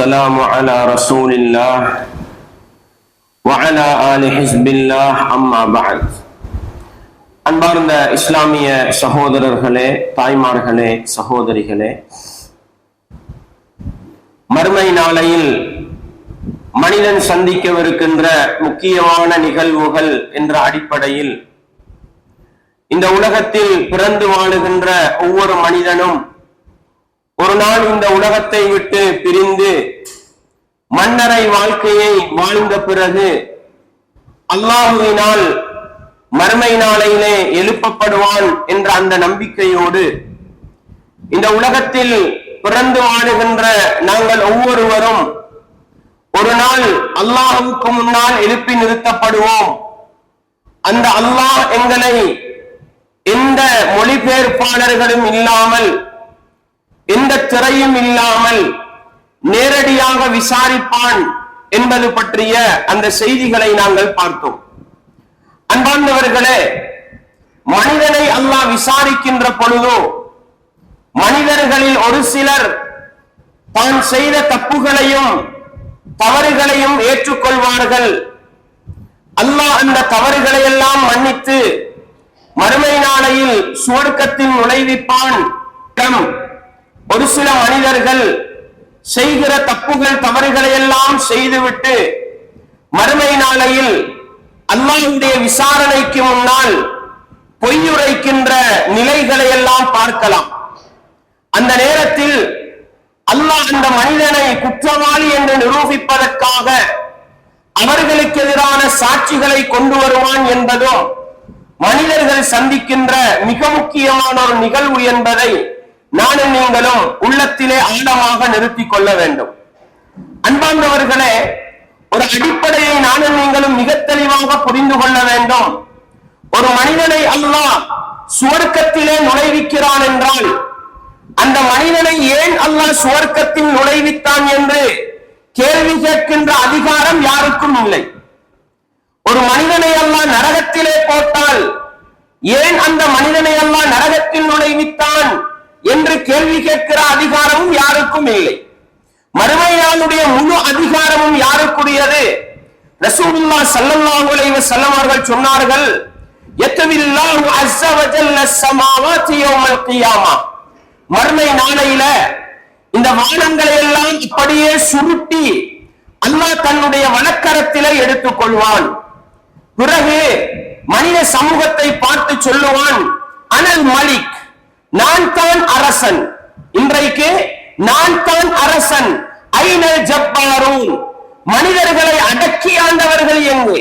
والسلام على رسول الله وعلى آل حزب الله أما بعد. அன்பார்ந்த இஸ்லாமிய சகோதரர்களே, தாய்மார்களே, சகோதரிகளே, மறுமை நாளையில் மனிதன் சந்திக்கவிருக்கின்ற முக்கியமான நிகழ்வுகள் என்ற அடிப்படையில் இந்த உலகத்தில் பிறந்து வாழுகின்ற ஒவ்வொரு மனிதனும் ஒரு நாள் இந்த உலகத்தை விட்டு பிரிந்து மன்னரை வாழ்க்கையை வாழ்ந்த பிறகு அல்லாஹுவினால் மறுமை நாளையிலே எழுப்பப்படுவான் என்ற அந்த நம்பிக்கையோடு இந்த உலகத்தில் பிறந்து வாழுகின்ற நாங்கள் ஒவ்வொருவரும் ஒரு நாள் அல்லாஹுக்கு முன்னால் எழுப்பி நிறுத்தப்படுவோம். அந்த அல்லாஹ் எங்களை எந்த மொழிபெயர்ப்பாளர்களும் இல்லாமல், எந்த திரையும் இல்லாமல் நேரடியாக விசாரிப்பான் என்பது பற்றிய அந்த செய்திகளை நாங்கள் பார்த்தோம். அன்பார்ந்தவர்களே, மனிதனை அல்லாஹ் விசாரிக்கின்ற பொழுதோ மனிதர்களில் ஒரு சிலர் தான் செய்த தப்புகளையும் தவறுகளையும் ஏற்றுக்கொள்வார்கள். அல்லாஹ் அந்த தவறுகளை எல்லாம் மன்னித்து மறுமை நாளையில் சுவர்க்கத்தில் நுழைவிப்பான். ஒரு சில மனிதர்கள் செய்கிற தப்புகள் தவறுகளை எல்லாம் செய்துவிட்டு மறுமை நாளையில் அல்லாஹ்வுடைய விசாரணைக்கு முன்னால் பொய்யுரைக்கின்ற நிலைகளை எல்லாம் பார்க்கலாம். அந்த நேரத்தில் அல்லாஹ் அந்த மனிதனை குற்றவாளி என்று நிரூபிப்பதற்காக அவர்களுக்கு எதிரான சாட்சிகளை கொண்டு வருவான் என்பதும் மனிதர்கள் சந்திக்கின்ற மிக முக்கியமான ஒரு நிகழ்வு என்பதை நானும் நீங்களும் உள்ளத்திலே ஆழமாக நிறுத்திக் கொள்ள வேண்டும். அன்பார்ந்தவர்களே, ஒரு அடிப்படையை நானும் நீங்களும் மிக தெளிவாக புரிந்து கொள்ள வேண்டும். ஒரு மனிதனை அல்லாஹ் சுவர்க்கத்திலே நுழைவிக்கிறான் என்றால் அந்த மனிதனை ஏன் அல்லாஹ் சுவர்க்கத்தில் நுழைவித்தான் என்று கேள்வி கேட்கின்ற அதிகாரம் யாருக்கும் இல்லை. ஒரு மனிதனை அல்லாஹ் நரகத்திலே போட்டால் ஏன் அந்த மனிதனை அல்லாஹ் நரகத்தில் நுழைவித்தான் என்று கேள்வி கேட்கிற அதிகாரமும் யாருக்கும் இல்லை. மறுமை நாளுடைய முழு அதிகாரமும் யாருக்குரியது? ரசூலுல்லாஹ் ஸல்லல்லாஹு அலைஹி வஸல்லம் அவர்கள் சொன்னார்கள், யத்வில்லாஹு அஸ்ஸ வ ஜல்ல ஸமாவாதி யௌமல் கியாமா. மறுமை நாளையில இந்த வானங்களை எல்லாம் இப்படியே சுருட்டி அல்லாஹ் தன்னுடைய வலக்கரத்திலே எடுத்துக் கொள்வான். பிறகு மனித சமூகத்தை பார்த்து சொல்லுவான், அனல் மலிக், நான் தான் அரசன். இன்றைக்கு நான் தான் அரசன். ஐனல் ஜப்பாரூன், மனிதர்களை அடக்கி ஆண்டவர்கள் எங்கே?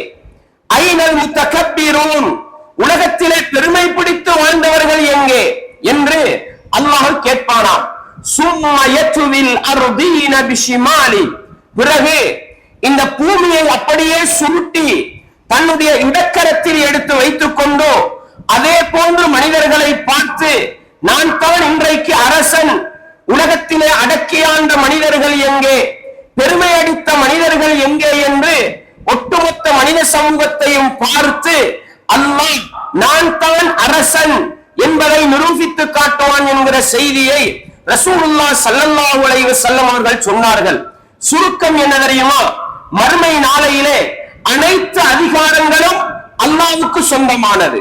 ஐனல் முத்தகப்பீரூன், உலகத்திலே பெருமை பிடித்து வாழ்ந்தவர்கள் எங்கே என்று அல்லாஹ் கேட்பானாம். சும்மா யத்வில் அர்தீன பிஷிமாலி, பிறகு இந்த பூமியை அப்படியே சுருட்டி தன்னுடைய இடக்கரத்தில் எடுத்து வைத்துக் கொண்டு அதே போன்று மனிதர்களை பார்த்து, நான் தான் இன்றைக்கு அரசன், உலகத்திலே அடக்கியாண்ட மனிதர்கள் எங்கே, பெருமை அடித்த மனிதர்கள் எங்கே என்று ஒட்டுமொத்த மனித சமூகத்தையும் பார்த்து அல்லாஹ் நான் தான் அரசன் என்பதை நிரூபித்து காட்டுவான் என்கிற செய்தியை ரசூலுல்லாஹ் ஸல்லல்லாஹு அலைஹி வஸல்லம் அவர்கள் சொன்னார்கள். சுருக்கம் என்ன தெரியுமா? மறுமை நாளையிலே அனைத்து அதிகாரங்களும் அல்லாஹ்வுக்கு சொந்தமானது.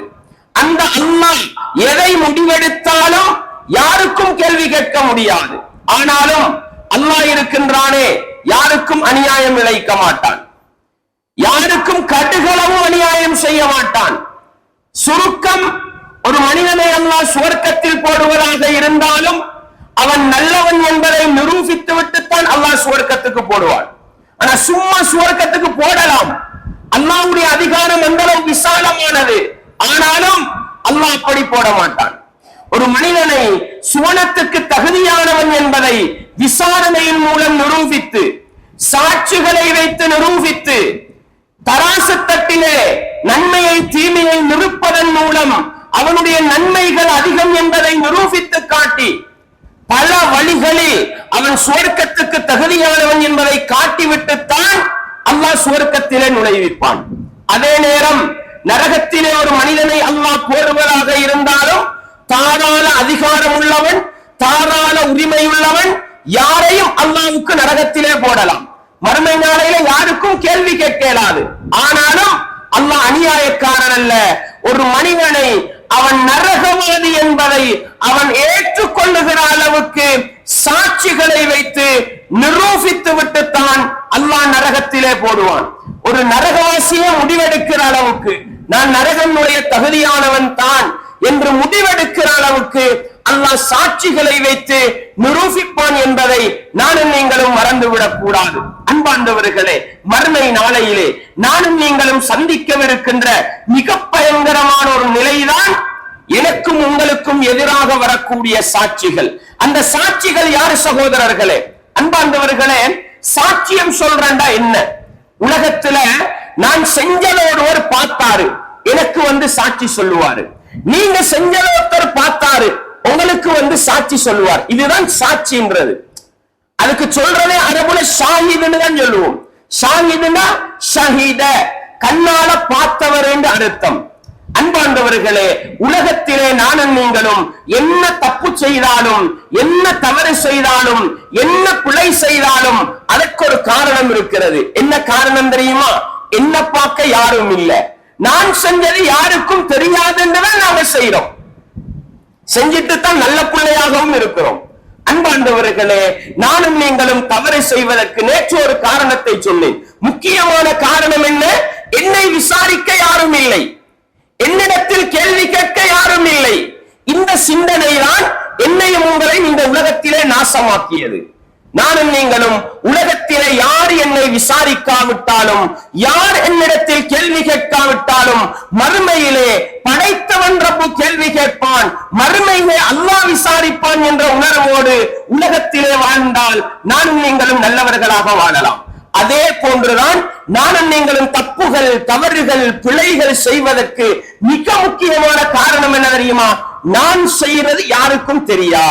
அந்த அல்லாஹ் எதை முடிவெடுத்தாலும் யாருக்கும் கேள்வி கேட்க முடியாது. ஆனாலும் அல்லாஹ் இருக்கின்றானே, யாருக்கும் அநியாயம் இழைக்க மாட்டான், யாருக்கும் கடுகளவும் அநியாயம் செய்ய மாட்டான். சுருக்கம், ஒரு மனிதனை அல்லாஹ் சுவர்க்கத்தில் போடுவதாக இருந்தாலும் அவன் நல்லவன் என்பதை நிரூபித்து விட்டுத்தான் அல்லாஹ் சுவர்க்கத்துக்கு போடுவான். ஆனா சும்மா சுவர்க்கத்துக்கு போடலாம். அல்லாஹ்வுடைய அதிகாரம் அந்த அளவு விசாலமானது. ஆனாலும் அல்லாஹ் அப்படி போட மாட்டான். ஒரு மனிதனை சுவனத்துக்கு தகுதியானவன் என்பதை விசாரணையின் மூலம் நிரூபித்து, சாட்சிகளை வைத்து நிரூபித்து, தராசு தட்டிலே நன்மையை தீமையை நிறுப்பதன் மூலம் அவனுடைய நன்மைகள் அதிகம் என்பதை நிரூபித்து காட்டி, பல வழிகளில் அவன் சுவர்க்கத்துக்கு தகுதியானவன் என்பதை காட்டிவிட்டுத்தான் அல்லாஹ் சுவர்க்கத்திலே நுழைவிப்பான். அதே நேரம் நரகத்திலே ஒரு மனிதனை அல்லாஹ் போடுவதாக இருந்தாலும் தாராள அதிகாரம் உள்ளவன், தாராள உரிமை உள்ளவன், யாரையும் அல்லாஹ்வுக்கு நரகத்திலே போடலாம். மறுமை நாளையில யாருக்கும் கேள்வி கேட்க இயலாது. ஆனாலும் அல்லாஹ் அநியாயக்காரன் அல்ல. ஒரு மனிதனை அவன் நரகவாதி என்பதை அவன் ஏற்றுக்கொள்ளுகிற அளவுக்கு சாட்சிகளை வைத்து நிரூபித்து விட்டுத்தான் அல்லாஹ் நரகத்திலே போடுவான். ஒரு நரகவாசியை முடிவெடுக்கிற அளவுக்கு நான் நரகனுடைய தகுதியானவன் தான் என்று முடிவெடுக்கிற அளவுக்கு அல்லாஹ் சாட்சிகளை வைத்து நிரூபிப்பான் என்பதை நானும் நீங்களும் மறந்துவிடக் கூடாது. அன்பார்ந்தவர்களே, மறுமை நாளையிலே நானும் நீங்களும் சந்திக்கவிருக்கின்ற மிக பயங்கரமான ஒரு நிலைதான் எனக்கும் உங்களுக்கும் எதிராக வரக்கூடிய சாட்சிகள். அந்த சாட்சிகள் யாரு சகோதரர்களே? அன்பார்ந்தவர்களே, சாட்சியம் சொல்றேன்டா என்ன? உலகத்துல நான் செஞ்சலோடு பார்த்தாரு, எனக்கு சாட்சி சொல்லுவாரு. நீங்க செஞ்சலோத்தர் பார்த்தாரு, உங்களுக்கு சாட்சி சொல்லுவார். இதுதான் சாட்சின்றது. அதுக்கு சொல்றதே அரபுல ஷாஹிதுன்னு தான் சொல்லுவோம். ஷாஹிதுனா ஷஹீத, கண்ணால பார்த்தவர் என்று அர்த்தம். அன்பார்ந்தவர்களே, உலகத்திலே நானும் நீங்களும் என்ன தப்பு செய்தாலும், என்ன தவறு செய்தாலும், என்ன பிழை செய்தாலும் அதற்கு ஒரு காரணம் இருக்கிறது. என்ன காரணம் தெரியுமா? என்ன பார்க்க யாரும் இல்லை, நான் செஞ்சது யாருக்கும் தெரியாது என்றுதான் நாங்க செய்யறோம். செஞ்சிட்டு தான் நல்ல பிள்ளையாகவும் இருக்கிறோம். அன்பார்ந்தவர்களே, நானும் நீங்களும் தவறு செய்வதற்கு நேற்று ஒரு காரணத்தை சொன்னேன். முக்கியமான காரணம் என்ன? என்னை விசாரிக்க யாரும் இல்லை, என்னிடத்தில் கேள்வி கேட்க யாரும் இல்லை. இந்த சிந்தனை தான் என்னையும் உங்களையும் இந்த உலகத்திலே நாசமாக்கியது. நானும் நீங்களும் உலகத்திலே யார் என்னை விசாரிக்காவிட்டாலும், யார் என்னிடத்தில் கேள்வி கேட்காவிட்டாலும், மறுமையிலே படைத்தவன் ரப்பு கேள்வி கேட்பான், மறுமையிலே அல்லாஹ் விசாரிப்பான் என்ற உணர்வோடு உலகத்திலே வாழ்ந்தால் நானும் நீங்களும் நல்லவர்களாக வாழலாம். அதே போன்றுதான் நானும் நீங்களும் தப்புகள், தவறுகள், பிழைகள் செய்வதற்கு மிக முக்கியமான காரணம் என்ன தெரியுமா? நான் செய்யறது யாருக்கும் தெரியா,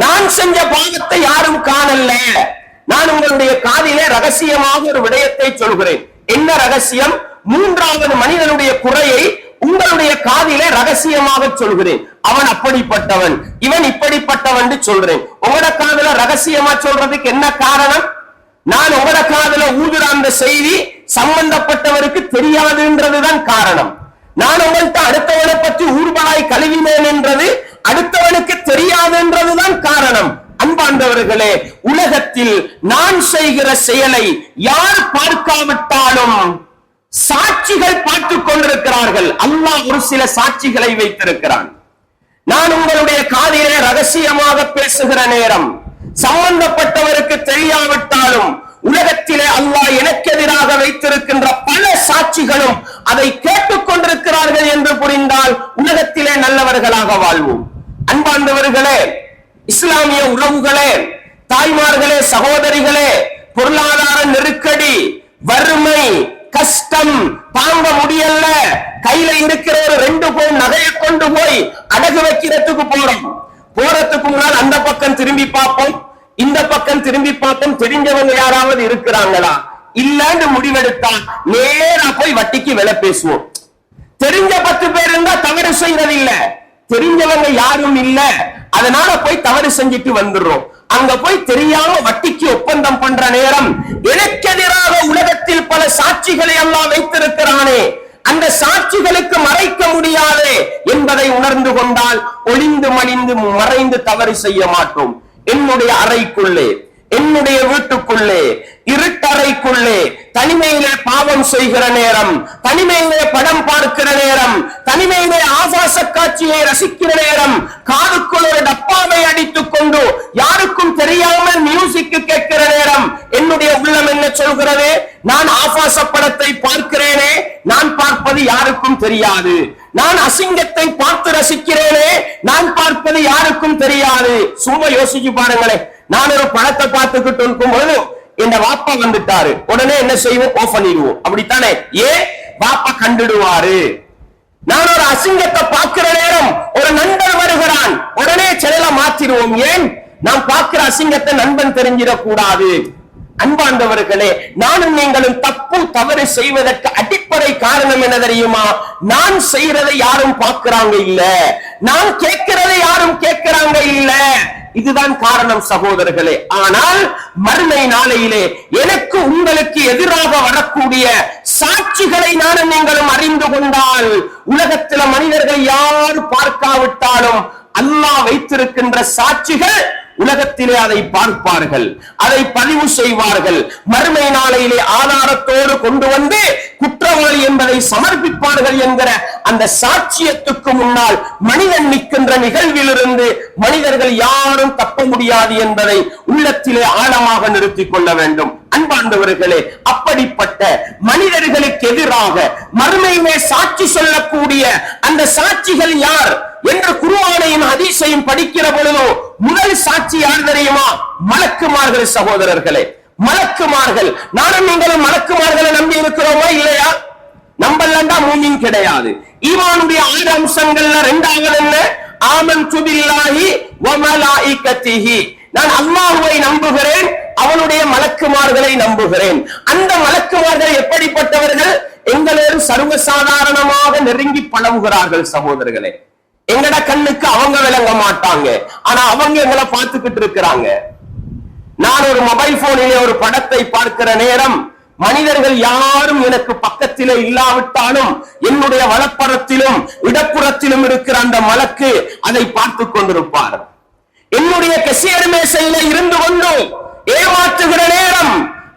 நான் செஞ்ச பாவத்தை யாரும் காணல. நான் உங்களுடைய காதிலே ரகசியமாக ஒரு விடயத்தை சொல்கிறேன். என்ன ரகசியம்? மூன்றாவது மனிதனுடைய குறையை உங்களுடைய காதிலே ரகசியமாக சொல்கிறேன். அவன் அப்படிப்பட்டவன், இவன் இப்படிப்பட்டவன் சொல்றேன். உங்களோட காதுல ரகசியமா சொல்றதுக்கு என்ன காரணம்? நான் உங்களோட காதுல ஊதுற அந்த செய்தி சம்பந்தப்பட்டவருக்கு தெரியாதுன்றதுதான் காரணம். நான் உங்கள்கிட்ட அடுத்தவனை பற்றி ஊர்வலாய் கழுவினேன் என்றது அடுத்தவனுக்கு தெரியாது என்றதுதான் காரணம். அன்பார்ந்தவர்களே, உலகத்தில் நான் செய்கிற செயலை யார் பார்க்காவிட்டாலும் சாட்சிகள் பார்த்துக் கொண்டிருக்கிறார்கள். அல்லாஹ் ஒரு சில சாட்சிகளை வைத்திருக்கிறான். நான் உங்களுடைய காதிலே ரகசியமாக பேசுகிற நேரம் சம்பந்தப்பட்டவருக்கு தெரியாவிட்டாலும் உலகத்திலே அல்லாஹ் எனக்கு எதிராக வைத்திருக்கின்ற பல சாட்சிகளும் அதை கேட்டுக் கொண்டிருக்கிறார்கள் என்று புரிந்தால் உலகத்திலே நல்லவர்களாக வாழ்வோம். அன்பார்ந்தவர்களே, இஸ்லாமிய உறவுகளே, தாய்மார்களே, சகோதரிகளே, பொருளாதார நெருக்கடி, வறுமை, கஷ்டம் தாங்க முடியல, கையில இருக்கிற ஒரு 2 பவுன் நகையை கொண்டு போய் அடகு வைக்கிறதுக்கு போறதுக்கு முன்னால் அந்த பக்கம் திரும்பி பார்ப்போம், இந்த பக்கம் திரும்பி பார்ப்போம். தெரிஞ்சவங்க யாராவது இருக்கிறாங்களா? இல்லன்னு முடிவெடுத்தான் நேரா போய் வட்டிக்கு விலை பேசுவோம். தெரிஞ்ச 10 பேர் இருந்தா தவறு செய்யறது இல்ல, தெரிஞ்சவங்க யாரும் இல்ல, அதனால போய் தவறு செஞ்சுட்டு வந்துடுறோம். அங்க போய் தெரியாம வட்டிக்கு ஒப்பந்தம் பண்ற நேரம் எனக்கு எதிராக உலகத்தில் பல சாட்சிகளை எல்லாம் வைத்திருக்கிறானே, அந்த சாட்சிகளுக்கு மறைக்க முடியாது என்பதை உணர்ந்து கொண்டால் ஒளிந்து மலிந்து மறைந்து தவறு செய்ய மாட்டோம். என்னுடைய அறைக்குள்ளே, என்னுடைய வீட்டுக்குள்ளே, இருட்டறைக்குள்ளே தனிமையிலே பாவம் செய்கிற நேரம், தனிமையிலே படம் பார்க்கிற நேரம், தனிமையிலே ஆபாச காட்சியை ரசிக்கிற நேரம், காதுக்குள் ஒரு டப்பாவை அடித்துக் கொண்டு யாருக்கும் தெரியாமல் மியூசிக் கேட்கிற நேரம் என்னுடைய உள்ளம் என்ன சொல்கிறது? நான் ஆபாச படத்தை பார்க்கிறேனே, நான் பார்ப்பது யாருக்கும் தெரியாது. நான் அசிங்கத்தை பார்த்து ரசிக்கிறேனே, நான் பார்ப்பது யாருக்கும் தெரியாது. சும்மா யோசிச்சு பாருங்களேன். நான் ஒரு படத்தை பார்த்துக்கிட்டு இருக்கும்போது என் வாப்பா வந்துட்டாரு, உடனே என்ன செய்வோம்? ஆஃப் பண்ணிடுவோம். அப்படித்தானே? ஏன்? வாப்பா கண்டுடுவாரு. நான் ஒரு அசிங்கத்தை பார்க்கிற நேரம் ஒரு நண்பன் வருகிறான், உடனே செல்ல மாத்திடுவோம். ஏன்? நான் பார்க்கிற அசிங்கத்தை நண்பன் தெரிஞ்சிடக்கூடாது. அன்பார்ந்தவர்களே, நானும் நீங்களும் தப்பு தவறு செய்வதற்கு அடிப்படை காரணம் என்ன தெரியுமா? நான் செய்யறதை யாரும் பார்க்கிறாங்க இல்ல, நான் கேட்கிறதை யாரும் கேட்கிறாங்க இல்ல. இதுதான் காரணம் சகோதரர்களே. ஆனால் மறுமை நாளையிலே எனக்கு உங்களுக்கு எதிராக வரக்கூடிய சாட்சிகளை நானும் நீங்களும் அறிந்து கொண்டால், உலகத்தில மனிதர்கள் யார் பார்க்காவிட்டாலும் அல்லாஹ் வைத்திருக்கின்ற சாட்சிகள் உலகத்திலே அதை பார்ப்பார்கள், அதை பதிவு செய்வார்கள். மறுமை நாளையிலே ஆதாரத்தோடு கொண்டு வந்து குற்றவாளி என்பதை சமர்ப்பிப்பார்கள் என்கிற அந்த சாட்சியத்துக்கு முன்னால் மனிதன் நிற்கின்ற நிகழ்விலிருந்து மனிதர்கள் யாரும் தப்ப முடியாது என்பதை உள்ளத்திலே ஆழமாக நிறுத்திக் கொள்ள வேண்டும். அன்பாண்டவர்களே, அப்படிப்பட்ட மனிதர்களுக்கு எதிராக மறுமையிலே சாட்சி சொல்லக்கூடிய அந்த சாட்சிகள் யார் என்று குர்ஆனையும் ஹதீஸையும் படிக்கிற பொழுதோ முதல் சாட்சி யார் தெரியுமா? மலக்குமார்கள். சகோதரர்களே, மலக்குமார்கள். நானும் நீங்களும் மலக்குமார்களை நம்பி இருக்கிறோமா இல்லையா? நம்பலண்டா மூமின் கிடையாது. ஈமானுடைய 6 அம்சங்கள்ல 2வது என்ன? ஆமன்து பில்லாஹி வ மலாயிகத்திஹி. நான் அல்லாஹ்வை நம்புகிறேன், அவனுடைய மலக்குமார்களை நம்புகிறேன். அந்த மலக்குமார்கள் எப்படிப்பட்டவர்கள்? எங்களோடு சர்வசாதாரணமாக நெருங்கி பழகுகிறார்கள். சகோதரர்களே, எங்கட கண்ணுக்கு அவங்க விளங்க மாட்டாங்க, ஆனா அவங்க எங்களை பார்த்துக்கிட்டு இருக்கிறாங்க. நான் ஒரு மொபைல் போனிலே ஒரு படத்தை பார்க்கிற நேரம் மனிதர்கள் யாரும் எனக்கு பக்கத்திலே இல்லாவிட்டாலும் என்னுடைய வலப்புறத்திலும் இடப்புறத்திலும் இருக்கிற அந்த மலக்கு அதை பார்த்துக் கொண்டிருப்பார். என்னுடைய கெசியர் மேசையில இருந்து கொண்டு ஏமாற்றுகிற நேரம்,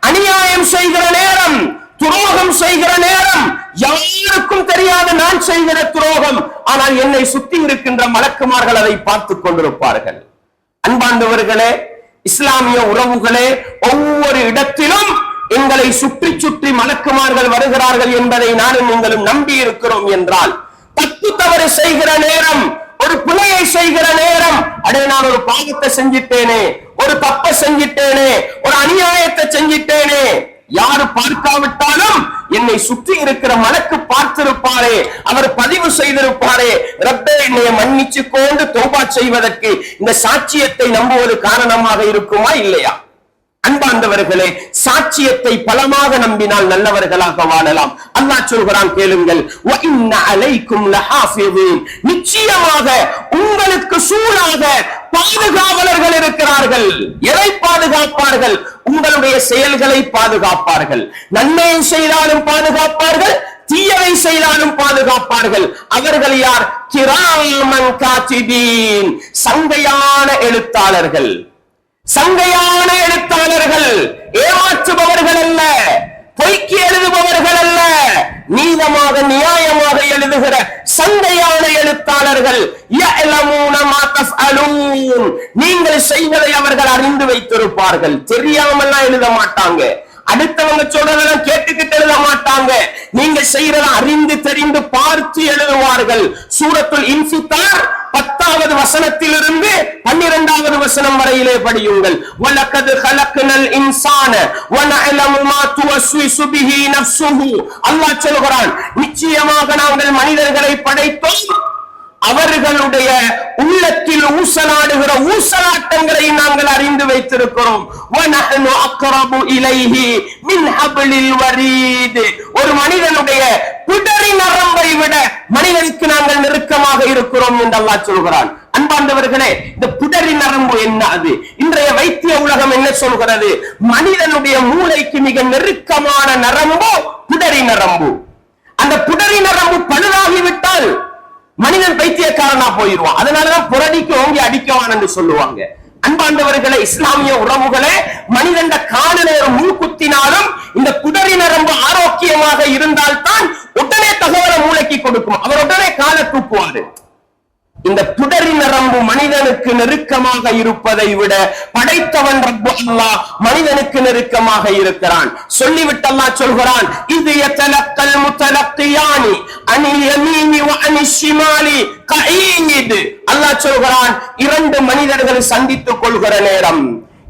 அநியாயம் செய்கிற நேரம், துரோகம் செய்கிற நேரம், யாருக்கும் தெரியாத நான் செய்கிற துரோகம், ஆனால் என்னை சுற்றி இருக்கின்ற மலக்குமார்கள் அதை பார்த்துக் கொண்டிருப்பார்கள். அன்பாண்டவர்களே, இஸ்லாமிய உறவுகளே, ஒவ்வொரு இடத்திலும் எங்களை சுற்றி சுற்றி மலக்குமார்கள் வருகிறார்கள் என்பதை நானும் நீங்களும் நம்பி இருக்கிறோம் என்றால், தப்பு தவறு செய்கிற நேரம், ஒரு பிழையை செய்கிற நேரம், அடே நான் ஒரு பாவத்தை செஞ்சிட்டேனே, ஒரு தப்பை செஞ்சிட்டேனே, ஒரு அநியாயத்தை செஞ்சிட்டேனே, யாரு பார்க்காவிட்டாலும் என்னை சுற்றி இருக்கிற மலக்கு பார்த்திருப்பாரே, அவர் பதிவு செய்திருப்பாரே, ரப்பே என்னை மன்னிச்சு கொண்டு தௌபா செய்வதற்கு இந்த சாட்சியத்தை நம்புவது காரணமாக இருக்குமா இல்லையா? அன்பாண்டவர்களே, சாட்சியத்தை பலமாக நம்பினால் நல்லவர்களாக வாழலாம். அல்லாஹ் சொல்கிறான், கேளுங்கள், வ இன்ன அலைக்கும் லஹாஃபிதீன். நிச்சயமாக உங்களுக்கு சூழாக பாதுகாவலர்கள் இருக்கிறார்கள். எதை பாதுகாப்பார்கள்? உங்களுடைய செயல்களை பாதுகாப்பார்கள். நன்மையை செய்தாலும் பாதுகாப்பார்கள், தீயவை செய்தாலும் பாதுகாப்பார்கள். அவர்கள் யார்? கிராமன் காத்திபீன். சங்கையான எழுத்தாளர்கள். சங்கையான எழுத்தாளர்கள். ஏமாற்றுபவர்கள் அல்ல, பொய்க்கு எழுதுபவர்கள் அல்ல, நீளமாக நியாயமாக எழுதுகிற சங்கையான எழுத்தாளர்கள். நீங்கள் செய்வதை அவர்கள் அறிந்து வைத்திருப்பார்கள். தெரியாமல் எழுத மாட்டாங்க. அடுத்தவங்க சொல்றதெல்லாம் கேட்டுக்கிட்டு எழுத மாட்டாங்க. நீங்க செய்யறத அறிந்து தெரிந்து பார்த்து எழுதுவார்கள். சூரத்துல் இன்ஃபித்தார் 10வது வசனத்திலிருந்து 12வது வசனம் வரையிலே படியுங்கள். வலக்கத் ஹலக்னல் இன்சான வ நஅலமு மா துவஸ்விசு பிஹி நஃப்ஸுஹு. அல்லாஹ் சொல்கிறான், நிச்சயமாக நாங்கள் மனிதர்களை படைத்தோம், அவர்களுடைய உள்ளத்தில் ஊசலாடுகிற ஊசலாட்டங்களை நாங்கள் அறிந்து வைத்திருக்கிறோம். வநஹ்னு அக்ரபு இலைஹி மின் ஹப்லில் வரீத். ஒரு மனிதனுடைய பிடரி நரம்பை விட மனிதனுக்கு நாங்கள் நெருக்கமாக இருக்கிறோம் என்று அல்லாஹ் சொல்கிறான். அன்பாண்டவர்களே, இந்த பிடரி நரம்பு என்ன? அது இன்றைய வைத்திய உலகம் என்ன சொல்கிறது? மனிதனுடைய மூளைக்கு மிக நெருக்கமான நரம்பு பிடரி நரம்பு. அந்த பிடரி நரம்பு பழுதாகிவிட்டால் மனிதன் பைத்தியக்காரனா போயிடுவான். அதனாலதான் புரடிக்கு ஓங்கி அடிக்கவான் என்று சொல்லுவாங்க. அன்பாண்டவர்களே, இஸ்லாமிய உறவுகளே, மனிதன் காலில் ஒரு முள் குத்தினாலும் இந்த புடரி நரம்பு ஆரோக்கியமாக இருந்தால்தான் உடனே தகவலை மூளைக்கு கொடுக்கும். அவர் உடனே காலை தூக்குவாரு. இந்த புடரி நரம்பு மனிதனுக்கு நெருக்கமாக இருப்பதை விட படைத்தவன் ரப்பு அல்லாஹ் மனிதனுக்கு நெருக்கமாக இருக்கிறான். சொல்லிவிட்டு அல்லாஹ் சொல்கிறான், இது யதலக்கல் முத்தலக்கியானி அனில் யமீனி வ அனிஷ் ஷிமாலி கஈத். அல்லாஹ் சொல்கிறான், 2 மனிதர்கள் சந்தித்துக் கொள்கிற நேரம்,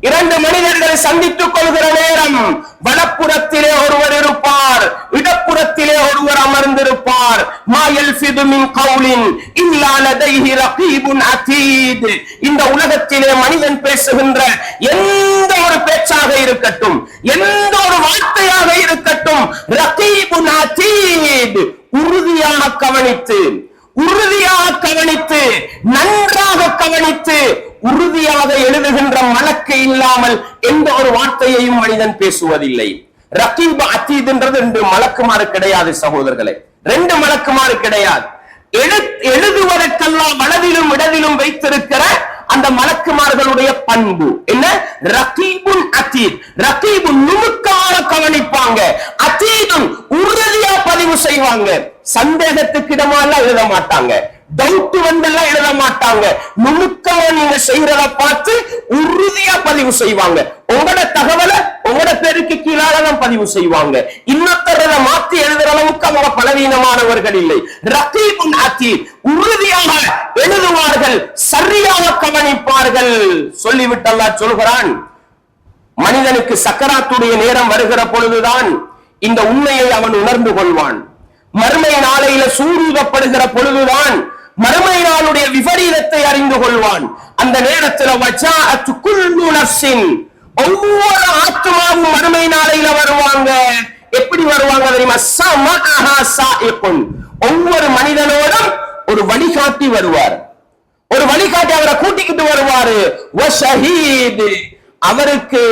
2 மனிதர்கள் சந்தித்துக் கொள்கிற நேரம், வலப்புறத்திலே ஒருவர் இருப்பார், இடப்புறத்திலே ஒருவர் அமர்ந்திருப்பார். மா யல்ஃபிது மின் கௌலின் இல்லா லதைஹி ரகீபுன் அதீத். இந்த உலகத்திலே மனிதன் பேசுகின்ற எந்த ஒரு பேச்சாக இருக்கட்டும், எந்த ஒரு வார்த்தையாக இருக்கட்டும், ரகீபுன் அதீத், உறுதியாக கவனித்து உறுதியாக கவனித்து நன்றாக கவனித்து உறுதியாக எழுதுகின்ற மலக்கு இல்லாமல் எந்த ஒரு வார்த்தையையும் மனிதன் பேசுவதில்லை. ரகீப் அதீத் என்றது 2 மலக்குமாறு கிடையாது சகோதரர்களே, 2 மலக்குமாறு கிடையாது. எழுதுவதற்கெல்லாம் வலதிலும் இடதிலும் வைத்திருக்கிற அந்த மலக்குமார்களுடைய பண்பு என்ன? ரகீபுன் அதீத். ரகீபுன் நுணுக்காக கவனிப்பாங்க, அதீதுன் உறுதியா பதிவு செய்வாங்க. சந்தேகத்துக்கு இடமெல்லாம் எழுத மாட்டாங்க, டவுட் வந்தெல்லாம் எழுத மாட்டாங்க. நுணுக்கமா நீங்க செய்யறத பார்த்து உறுதியா பதிவு செய்வாங்க. உங்களோட தகவலை உங்களோட பேருக்கு கீழாதான் பதிவு செய்வாங்க. இன்னொருத்தர மாத்தி எழுதுற அளவுக்கு அவங்க பலவீனமானவர்கள் இல்லை. ரகீபுன் அதீத், உறுதியாக எழுதுவார்கள், சரியாக கவனிப்பார்கள். சொல்லிவிட்டு அல்லாஹ் சொல்கிறான், மனிதனுக்கு சக்கராத்துடைய நேரம் வருகிற பொழுதுதான் இந்த உண்மையை அவன் உணர்ந்து கொள்வான். மறுமை நாளையில சூரூதப்படுகிற பொழுதுதான் மறுமை நாளுடைய விபரீதத்தை அறிந்து கொள்வான். அந்த நேரத்தில் ஒவ்வொரு ஆத்மாவும் மறுமை நாளையில வருவாங்க. எப்படி வருவாங்க தெரியுமா? ஒவ்வொரு மனிதனோடும் ஒரு வழிகாட்டி வருவார். ஒரு வழிகாட்டி அவரை கூட்டிக்கிட்டு வருவாரு. அவருக்கு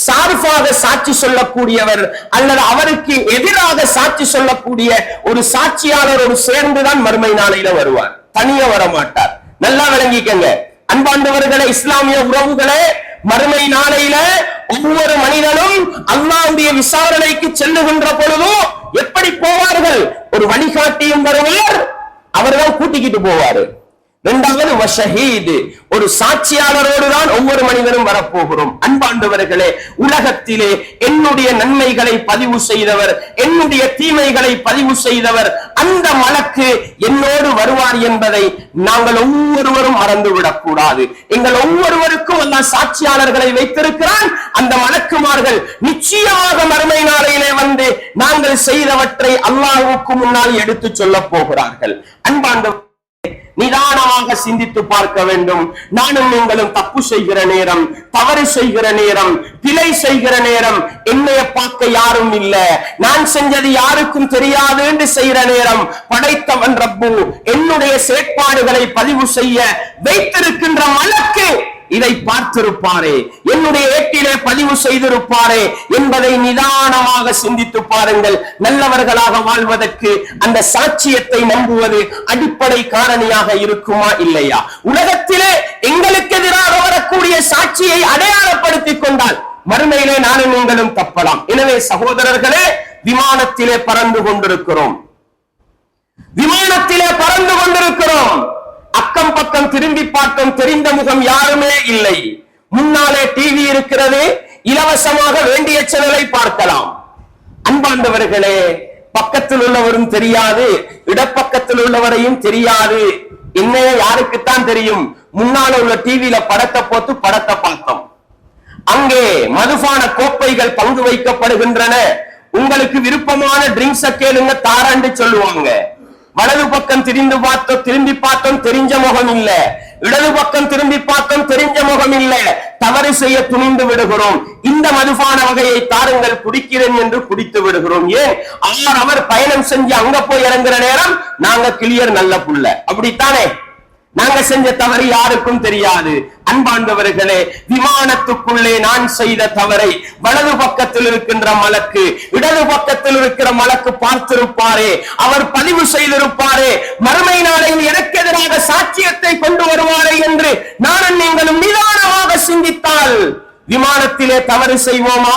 சார்பாக சாட்சி சொல்லக்கூடியவர் அல்லது அவருக்கு எதிராக சாட்சி சொல்லக்கூடிய ஒரு சாட்சியாளர் ஒரு சேர்ந்துதான் மறுமை நாளையில வருவார், தனியா வர மாட்டார். நல்லா விளங்கிக்கங்க அன்பாண்டவர்களே, இஸ்லாமிய உறவுகளே. மறுமை நாளையில ஒவ்வொரு மனிதனும் அல்லாஹ்வுடைய விசாரணைக்கு செல்லுகின்ற பொழுதும் எப்படி போவார்கள்? ஒரு வழிகாட்டியும் வருவார், அவர்தான் கூட்டிக்கிட்டு போவாரு. இரண்டாவது வஷஹீத், ஒரு சாட்சியாளரோடு தான் ஒவ்வொரு மனிதனும் வரப்போகிறோம். அன்பாண்டவர்களே, உலகத்திலே என்னுடைய நன்மைகளை பதிவு செய்தவர், என்னுடைய தீமைகளை பதிவு செய்தவர், அந்த மலக்கு என்னோடு வருவார் என்பதை நாங்கள் ஒவ்வொருவரும் மறந்துவிடக் கூடாது. எங்கள் ஒவ்வொருவருக்கும் அல்லாஹ் சாட்சியாளர்களை வைத்திருக்கிறான். அந்த மலக்குமார்கள் நிச்சயமாக மறுமை நாளையிலே வந்து நாங்கள் செய்தவற்றை அல்லாஹ்வுக்கு முன்னால் எடுத்து சொல்ல போகிறார்கள். அன்பாண்டவர்களே, நிதானமாக சிந்தித்து பார்க்க வேண்டும். நானும் நீங்களும் தப்பு செய்கிற நேரம், தவறு செய்கிற நேரம், பிழை செய்கிற நேரம் என்னைய பார்க்க யாரும் இல்ல, நான் செஞ்சது யாருக்கும் தெரியாது என்று செய்கிற நேரம் படைத்தவன் ரப்பு என்னுடைய செயற்பாடுகளை பதிவு செய்ய வைத்திருக்கின்ற மலக்கு இதை பார்த்திருப்பாரே, என்னுடைய ஏட்டிலே பதிவு செய்திருப்பாரே என்பதை நிதானமாக சிந்தித்து பாருங்கள். நல்லவர்களாக வாழ்வதற்கு அந்த சாட்சியத்தை நம்புவது அடிப்படை காரணியாக இருக்குமா இல்லையா? உலகத்திலே எங்களுக்கு எதிராக வரக்கூடிய சாட்சியை அடையாளப்படுத்திக் கொண்டால் மறுமையிலே நானும் நீங்களும் தப்பலாம். எனவே சகோதரர்களே, விமானத்திலே பறந்து கொண்டிருக்கிறோம், விமானத்திலே பறந்து கொண்டிருக்கிறோம். அக்கம் பக்கம் திரும்பி பார்த்தோம், தெரிந்த முகம் யாருமே இல்லை. முன்னாலே டிவி இருக்கிறது, இலவசமாக வேண்டிய சேனலை பார்க்கலாம். அன்பாண்டவர்களே, பக்கத்தில் உள்ளவரும் தெரியாது, இடப்பக்கத்தில் உள்ளவரையும் தெரியாது. என்னைய யாருக்குத்தான் தெரியும்? முன்னால உள்ள டிவியில படத்தை போட்டு படத்தை பார்த்தோம். அங்கே மதுபான கோப்பைகள் பங்கு வைக்கப்படுகின்றன. உங்களுக்கு விருப்பமான ட்ரிங்க்ஸ கேளுங்க, தாராண்டு சொல்லுவாங்க. வலது பக்கம் திரும்பி பார்த்தோம், தெரிஞ்ச முகம் இல்ல. இடது பக்கம் திரும்பி பார்த்தோம், தெரிஞ்ச முகம் இல்ல. தவறு செய்ய துணிந்து விடுகிறோம். இந்த மதுபான வகையை தாருங்கள், குடிக்கிறேன் என்று குடித்து விடுகிறோம். ஏன்? அவர் பயணம் செஞ்சு அங்க போய் இறங்குற நேரம் நாங்க கிளியர் நல்ல புள்ள, அப்படித்தானே? நாங்க செஞ்ச தவறு யாருக்கும் தெரியாது. அன்பாண்டவர்களே, விமானத்துக்குள்ளே நான் செய்த தவறை வலது பக்கத்தில் இருக்கின்ற மலக்கு, இடது பக்கத்தில் இருக்கிற மலக்கு பார்த்திருப்பாரே, அவர் பதிவு செய்திருப்பாரே. மறுமை நாளையில் எனக்கு எதிராக சாட்சியத்தை கொண்டு வருவாரே என்று நானும் நீங்களும் நிதானமாக சிந்தித்தால் விமானத்திலே தவறு செய்வோமா?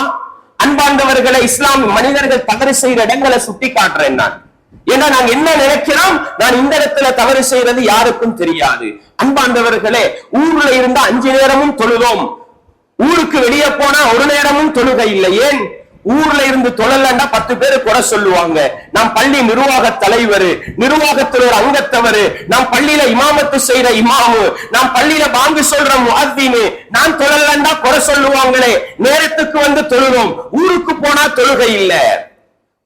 அன்பாண்டவர்களே, இஸ்லாம் மனிதர்கள் தவறு செய்கிற இடங்களை சுட்டி காட்டுறேன் நான். ஏன்னா நாங்க என்ன நினைக்கிறோம், நான் இந்த இடத்துல தவறு செய்யறது யாருக்கும் தெரியாது. அன்பாண்டவர்களே, ஊர்ல இருந்த 5 நேரமும் தொழுதோம், ஊருக்கு வெளியே போனா ஒரு நேரமும் தொழுகை இல்லை. ஏன்? ஊர்ல இருந்து தொழலண்டா 10 பேரு குறை சொல்லுவாங்க. நாம் பள்ளி நிர்வாக தலைவர், நிர்வாகத்தில் ஒரு அங்கத்தவர், நாம் பள்ளியில இமாமத்து செய்யற இமாமு, நாம் பள்ளியில பாங்கு சொல்ற முஅத்தினு, நான் தொழலண்டா குறை சொல்லுவாங்களே. நேரத்துக்கு வந்து தொழுதோம், ஊருக்கு போனா தொழுகை இல்ல,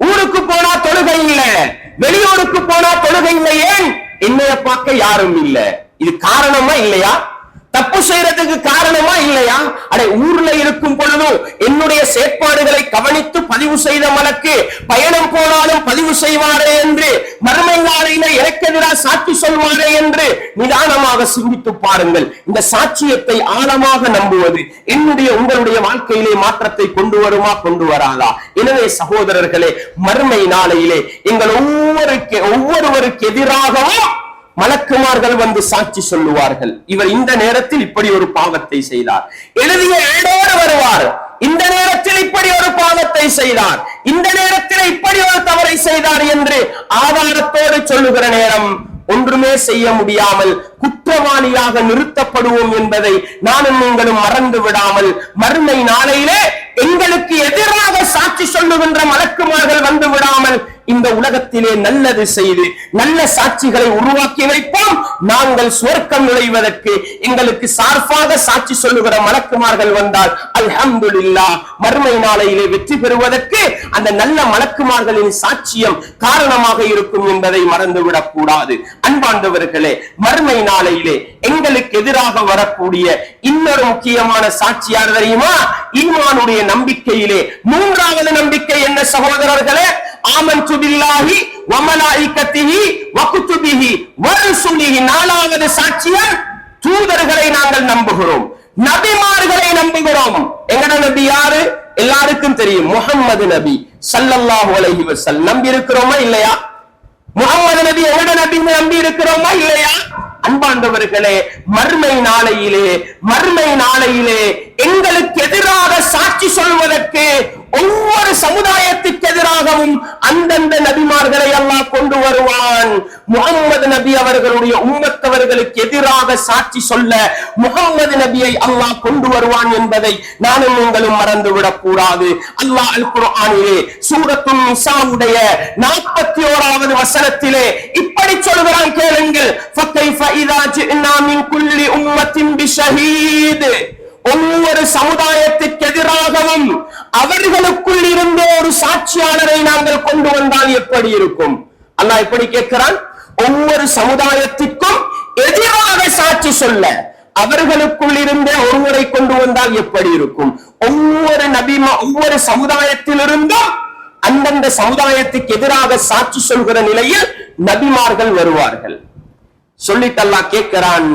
ஊருக்கு போனா தொழுகை இல்ல, வெளியூருக்கு போனா தொழுகை இல்லை. ஏன்? என்னைய பார்க்க யாரும் இல்ல. இது காரணமா இல்லையா? தப்பு செய்யறதுக்கு காரணமா இல்லையா? அடே, ஊர்ல இருக்கும் பொழுது என்னுடைய செயற்பாடுகளை கவனித்து பதிவு செய்த மலக்கு பயணம் போனாலும் பதிவு செய்வாரே என்று, மறுமை நாளையில எனக்கெதிராக சாட்சி சொல்வாரே என்று நிதானமாக சிந்தித்து பாருங்கள். இந்த சாட்சியத்தை ஆழமாக நம்புவது என்னுடைய உங்களுடைய வாழ்க்கையிலே மாற்றத்தை கொண்டு வருமா, கொண்டு வராதா? எனவே சகோதரர்களே, மறுமை நாளையிலே எங்கள் ஒவ்வொருவருக்கு எதிராகவும் மலக்குமார்கள் வந்து சாட்சி சொல்லுவார்கள். இவர் இந்த நேரத்தில் இப்படி ஒரு பாவத்தை செய்தார், எழுதிய ஏடோடு வருவார். இந்த நேரத்தில் இப்படி ஒரு பாவத்தை செய்தார், இந்த நேரத்தில் இப்படி ஒரு தவறை செய்தார் என்று ஆதாரத்தோடு சொல்லுகிற நேரம் ஒன்றுமே செய்ய முடியாமல் குற்றவாளியாக நிறுத்தப்படுவோம் என்பதை நானும் நீங்களும் மறந்து விடாமல், மறுமை நாளையிலே எங்களுக்கு எதிராக சாட்சி சொல்லுகின்ற மலக்குமார்கள் வந்து விடாமல் இந்த உலகத்திலே நல்லது செய்து நல்ல சாட்சிகளை உருவாக்கி வைப்போம். நாங்கள் சுவர்க்கம் நுழைவதற்கு எங்களுக்கு சார்பாக சாட்சி சொல்லுகிற மலக்குமார்கள் வந்தால் அல்ஹம்துலில்லாஹ், மறுமை நாளையிலே வெற்றி பெறுவதற்கு அந்த நல்ல மலக்குமார்களின் சாட்சியம் காரணமாக இருக்கும் என்பதை மறந்துவிடக் கூடாது. அன்பாண்டவர்களே, மறுமை நாளையிலே எங்களுக்கு எதிராக வரக்கூடிய இன்னொரு முக்கியமான சாட்சி யார் தெரியுமா? ஈமானுடைய நம்பிக்கையிலே மூன்றாவது நம்பிக்கை என்ன சகோதரர்களே? ஆமன்து பில்லாஹி வ மலாயிகத்திஹி வ குதுபிஹி வ ருசுலிஹி. நாலாவது சாட்சியம், தூதர்களை நாங்கள் நம்புகிறோம், நபிமார்களை நம்புகிறோம். எங்கட நபி யாரு? எல்லாருக்கும் தெரியும், முஹம்மது நபி ஸல்லல்லாஹு அலைஹி வஸல்லம். நம்பி இருக்கிறோமா இல்லையா? முஹம்மது நபி எங்கட நபி நம்பி இருக்கிறோமா இல்லையா? அன்பாண்டவர்களே, மறுமை நாளையிலே எங்களுக்கு எதிராக சாட்சி சொல்வதற்கு ஒவ்வொரு சமுதாயத்துக்கு எதிராகவும் அந்தந்த நபிமார்களை அல்லாஹ் கொண்டு வருவான். முஹம்மது நபி அவர்களுடைய உம்மத்தவர்களுக்கு எதிராக சாட்சி சொல்ல முஹம்மது நபியை அல்லாஹ் கொண்டு வருவான் என்பதை நானும் நீங்களும் மறந்துவிடக் கூடாது. அல்லாஹ் அல் குர்ஆனிலே சூரத்துன் நிசாவுடைய 41வது வசனத்திலே இப்படி சொல்கிறான், கேளுங்கள். ஃபகைஃப இதா ஜினா மின் குல்லி உம்மத்தின் பிஷஹீத். ஒவ்வொரு சமுதாயத்துக்கு எதிராகவும் அவர்களுக்குள் இருந்த ஒரு சாட்சியாளரை நாங்கள் கொண்டு வந்தால் எப்படி இருக்கும்? அல்லாஹ் எப்படி கேட்கிறான்? ஒவ்வொரு சமுதாயத்திற்கும் எதிராக சாட்சி சொல்ல அவர்களுக்குள் இருந்த ஒருவரை கொண்டு வந்தால் எப்படி இருக்கும்? ஒவ்வொரு சமுதாயத்திலிருந்தும் அந்தந்த சமுதாயத்துக்கு எதிராக சாட்சி சொல்கிற நிலையில் நபிமார்கள் வருவார்கள். சொல்லிட்டு அல்லாஹ் கேட்கிறான்,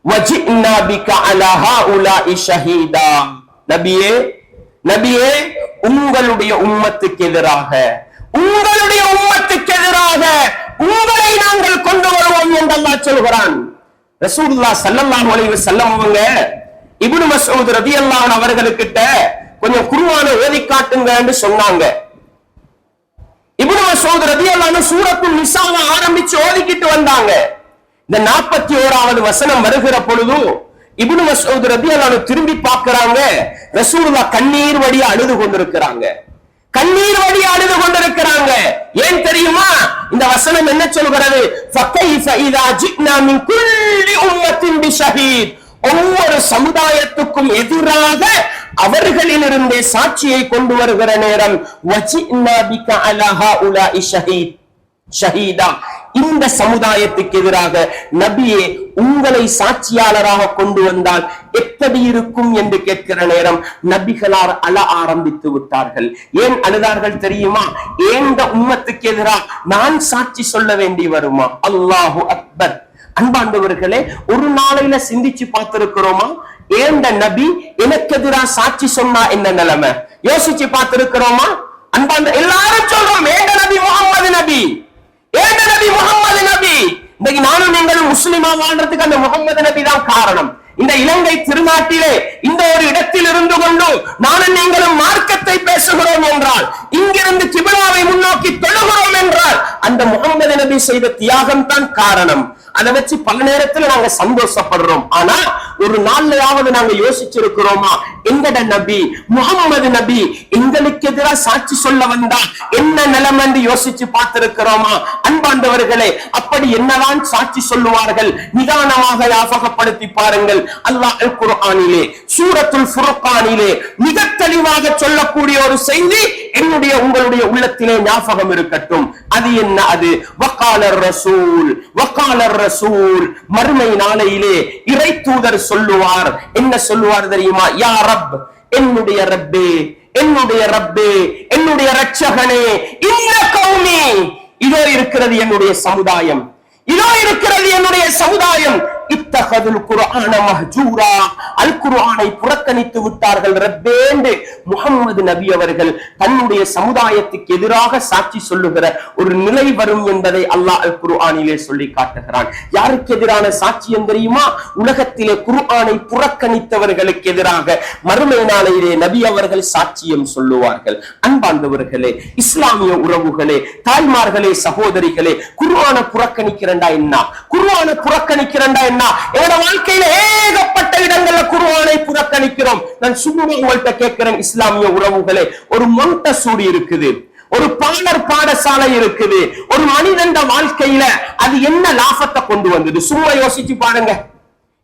வஜினா பிக அலா ஹாஉலாஇ ஷஹீதா. நபியே, உங்களுடைய உம்மத்துக்கு எதிராக உங்களை நாங்கள் கொண்டு வருவோம் என்று அல்லாஹ் சொல்கிறான். ரசூலுல்லாஹ் ஸல்லல்லாஹு அலைஹி வஸல்லம் அவங்க இப்னு மஸ்ஊத் ரலியல்லாஹு அன்ஹு அவர்களுக்கிட்ட கொஞ்சம் குர்ஆனை ஓதி காட்டுங்க என்று சொன்னாங்க. இப்னு மஸ்ஊத் ரலியல்லாஹு அன்ஹு சூரத்துல் நிசாவை ஆரம்பிச்சு ஓதிக்கிட்டு வந்தாங்க. இந்த 41வது வசனம் வருகிற பொழுது இப்னு மஸ்ஊத் ரலியல்லாஹு அன்ஹு திரும்பி பார்க்கறாங்க. ரசூலுல்லாஹ் கண்ணீர் வடிய அழுது கொண்டிருக்கிறாங்க. ஏன் தெரியுமா? இந்த வசனம் என்ன சொல்கிறது? ஃபகைஃப இதா ஜினா மின் குல்லி உம்மத்தின் பிஷஹீத். ஒவ்வொரு சமுதாயத்துக்கும் எதிராக அவர்களிலிருந்தே சாட்சியை கொண்டு வருகிற நேரம் வஜினா பிக அலா ஹாஉலாஇ ஷஹீதா. இந்த சமுதாயத்துக்கு எதிராக நபியே உங்களை சாட்சியாளராக கொண்டு வந்தால் எப்படி இருக்கும் என்று கேட்கிற நேரம் நபிகளார் அழ ஆரம்பித்து விட்டார்கள். ஏன் அழுதார்கள் தெரியுமா? ஏந்த உம்மத்துக்கு எதிராக நான் சாட்சி சொல்ல வேண்டி வருமா? அல்லாஹு அக்பர். அன்பாண்டவர்களே, ஒரு நாளையில சிந்திச்சு பார்த்திருக்கிறோமா? ஏந்த நபி எனக்கு எதிராக சாட்சி சொன்னா என்ன நிலைமை யோசிச்சு பார்த்திருக்கிறோமா? அன்பாண்ட எல்லாரும் சொல்றோம், ஏந்த நபி முஹம்மது நபி, ஏந்த நபி முஹம்மது நபி. இன்னைக்கு நானும் நீங்களும் முஸ்லிமா வாழ்றதுக்கு அந்த முஹம்மது நபி தான் காரணம். இந்த இலங்கை திருநாட்டிலே இந்த ஒரு இடத்தில் இருந்து கொண்டு நானும் நீங்களும் மார்க்கத்தை பேசுகிறோம் என்றால், இங்கிருந்து கிபிலாவை முன்னோக்கி தொழுகிறோம் என்றால் அந்த முஹம்மது நபி செய்த தியாகம் தான் காரணம். அதை வச்சு பல நேரத்துல நாங்க சந்தோஷப்படுறோம். ஆனா ஒரு நாள்லயாவது நாங்க யோசிச்சிருக்கிறோமா? எங்கட நபி முஹம்மது நபி எங்களுக்கு எதிராக சாட்சி சொல்ல வந்தா என்ன நிலைமை என்று யோசிச்சு பார்த்திருக்கிறோமா? அன்பாண்டவர்களே, அப்படி என்னதான் சாட்சி சொல்லுவார்கள்? நிதானமாக ஞாபகப்படுத்தி பாருங்கள். அல்லாஹ் அல் குர்ஆனிலே சூரத்துல் ஃபுர்கானிலே மிக தெளிவாக சொல்லக்கூடிய ஒரு செய்தி என்னுடைய உங்களுடைய உள்ளத்திலே ஞாபகம் இருக்கட்டும். அது என்ன? அது வகாலர் ரசூல், வகாலர் ரசூல். மறுமை நாளையிலே இறை தூதர் சொல்லுவார். என்ன சொல்லுவார் தெரியுமா? யா ரப், என்னுடைய ரப்பே, என்னுடைய ரப்பே, என்னுடைய ரட்சகனே, இன்ன கௌமி, இதோ இருக்கிறது என்னுடைய சமுதாயம், இதோ இருக்கிறது என்னுடைய சமுதாயம், இத்தகதுல் குர்ஆன மஹ்ஜூரா, அல் குர்ஆனை புறக்கணித்து விட்டார்கள் ரப்பே. முஹம்மது நபி அவர்கள் தன்னுடைய சமுதாயத்துக்கு எதிராக சாட்சி சொல்லுகிற ஒரு நிலை வரும் என்பதை அல்லாஹ் அல் குர்ஆனிலே சொல்லி காட்டுகிறான். யாருக்கு எதிரான சாட்சியம் தெரியுமா? உலகத்திலே குர்ஆனை புறக்கணித்தவர்களுக்கு எதிராக மறுமை நாளையிலே நபி அவர்கள் சாட்சியம் சொல்லுவார்கள். அன்பார்ந்தவர்களே, இஸ்லாமிய உறவுகளே, தாய்மார்களே, சகோதரிகளே, குர்ஆனை புறக்கணிக்கிறண்டா என்ன? குர்ஆனை புறக்கணிக்கிறண்டா என்ன? என்னோட வாழ்க்கையில ஏகப்பட்ட இடங்கள்ல குர்ஆனை புறக்கணிக்கிறோம். நான் சும்மா உங்கள்கிட்ட கேட்கிறேன் இஸ்லாமிய உறவுகளே, ஒரு மொண்டசூரி இருக்குது, ஒரு பாலர் பாடசாலை இருக்குது, ஒரு மனிதன் வாழ்க்கையில அது என்ன லாபத்தை கொண்டு வந்தது? சும்மா யோசிச்சு பாருங்க.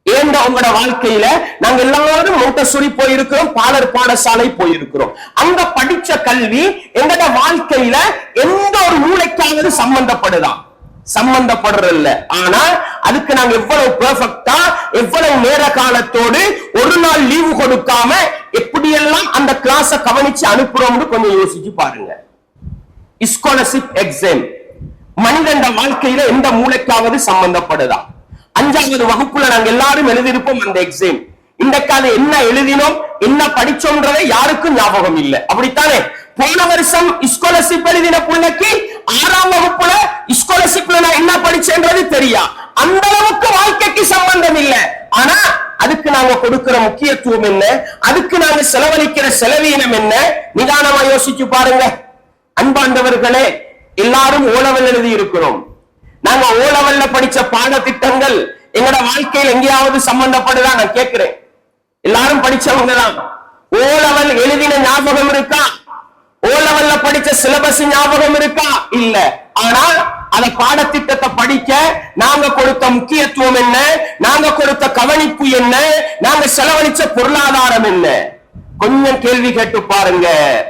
ஏன் உங்களோட வாழ்க்கையில நாங்க எல்லாரும் மொண்டசூரி போயிருக்கிறோம், பாலர் பாடசாலை போயிருக்கிறோம். அங்க படிச்ச கல்வி எங்களோட வாழ்க்கையில எந்த ஒரு மூளைக்காவது சம்பந்தப்படுறதில்ல. ஆனா அதுக்கு நாங்க எவ்வளவு பெர்ஃபெக்ட்டா, எவ்வளவு நேர காலத்தோடு ஒரு நாள் லீவு கொடுக்காம எப்படியெல்லாம் அந்த கிளாஸ கவனிச்சு அனுப்புறோம்னு கொஞ்சம் யோசிச்சு பாருங்க. ஸ்காலர்ஷிப் எக்ஸாம் மனிதன் வாழ்க்கையில எந்த மூளைக்காவது சம்பந்தப்படுதா? 5வது வகுப்புல நாங்க எல்லாரும் எழுதியிருப்போம் அந்த எக்ஸாம். இன்றைக்காக என்ன எழுதினோம், என்ன படிச்சோம்ன்றதை யாருக்கும் ஞாபகம் இல்லை. அப்படித்தானே? போன வருஷம் ஸ்காலர்ஷிப் எழுதின பிள்ளைக்கு 6ஆம் வகுப்புல ஸ்காலர்ஷிப்ல நான் என்ன படிச்சேன்றது தெரியா. அந்த அளவுக்கு வாழ்க்கைக்கு சம்பந்தம் இல்லை. ஆனா அதுக்கு நாங்க கொடுக்கிற முக்கியத்துவம் என்ன, அதுக்கு நாங்க செலவழிக்கிற செலவீனம் என்ன? நிதானமா யோசிச்சு பாருங்க. அன்பாண்டவர்களே, எல்லாரும் ஓலவல் எழுதி இருக்கிறோம். நாங்க ஓலவல்ல படிச்ச பாடத்திட்டங்கள் எங்களோட வாழ்க்கையில் எங்கேயாவது சம்பந்தப்படுதா? நான் கேட்கிறேன். எல்லாரும் படிச்சவங்க தான். ஓலவல் எழுதின ஞாபகம் இருக்கா? ஓலவல்ல படிச்ச சிலபஸ் ஞாபகம் இருக்கா? இல்ல. ஆனால் அந்த பாடத்திட்டத்தை படிக்க நாங்க கொடுத்த முக்கியத்துவம் என்ன, நாங்க கொடுத்த கவனிப்பு என்ன, நாங்க செலவழிச்ச பொருளாதாரம் என்ன? கொஞ்சம் கேள்வி கேட்டு பாருங்க.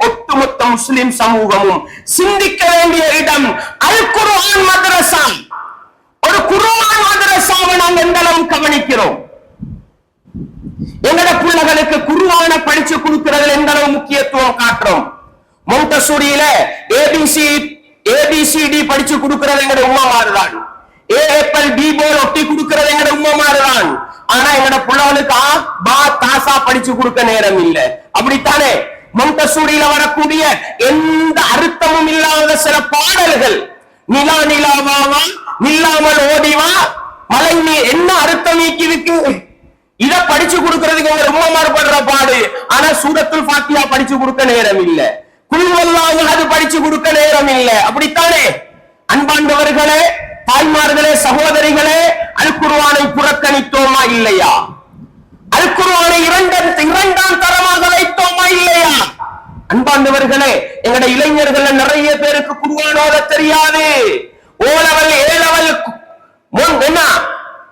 ஒட்டுமொத்த முஸ்லிம் சமூகமும் சிந்திக்க வேண்டிய இடம் அல் குர்ஆன் மதரசா. ஒரு குர்ஆன் மதரசாவை நாங்க எந்த அளவு கவனிக்கிறோம்? எங்கட பிள்ளைகளுக்கு குர்ஆனை படிச்சு கொடுக்கிறதுல எந்த அளவு முக்கியத்துவம் காட்டுறோம்? மொண்டசூரியில ஏபிசிடி படிச்சு கொடுக்கிறது எங்கட உம்மாமாருதான். ஏ ஏப்பல் பி போல் ஒட்டி கொடுக்கிறது எங்கட உம்மாமாருதான். ஆனா எங்கட பிள்ளைகளுக்கு ஆ பா தாசா படிச்சு கொடுக்க நேரம் இல்ல. அப்படித்தானே? மொண்டசூரியில வரக்கூடிய எந்த அர்த்தமும் இல்லாத சில பாடல்கள், நிலா நிலாவாவா, நில்லாமல் ஓடிவா, மலை நீர், என்ன அர்த்தம் இருக்கு? இத படிச்சு கொடுக்கிறதுக்கு எங்க உம்மாமார் படுற பாடு. ஆனா சூரத்துல் ஃபாத்திஹா படிச்சு கொடுக்க நேரம் இல்ல, குல்வல்லாஹு அது படிச்சு கொடுக்க நேரம் இல்ல. அப்படித்தானே? அன்பாண்டவர்களே, தாய்மார்களே, சகோதரிகளே, அல் குர்ஆனை புறக்கணித்தோமா இல்லையா? அல் குர்ஆனை இரண்டாம் தரமாக வைத்தோமா இல்லையா? அன்பாண்டவர்களே, எங்கட இளைஞர்கள் நிறைய பேருக்கு குர்ஆன் ஓத தெரியாது. ஓலவல் ஏலவல் என்ன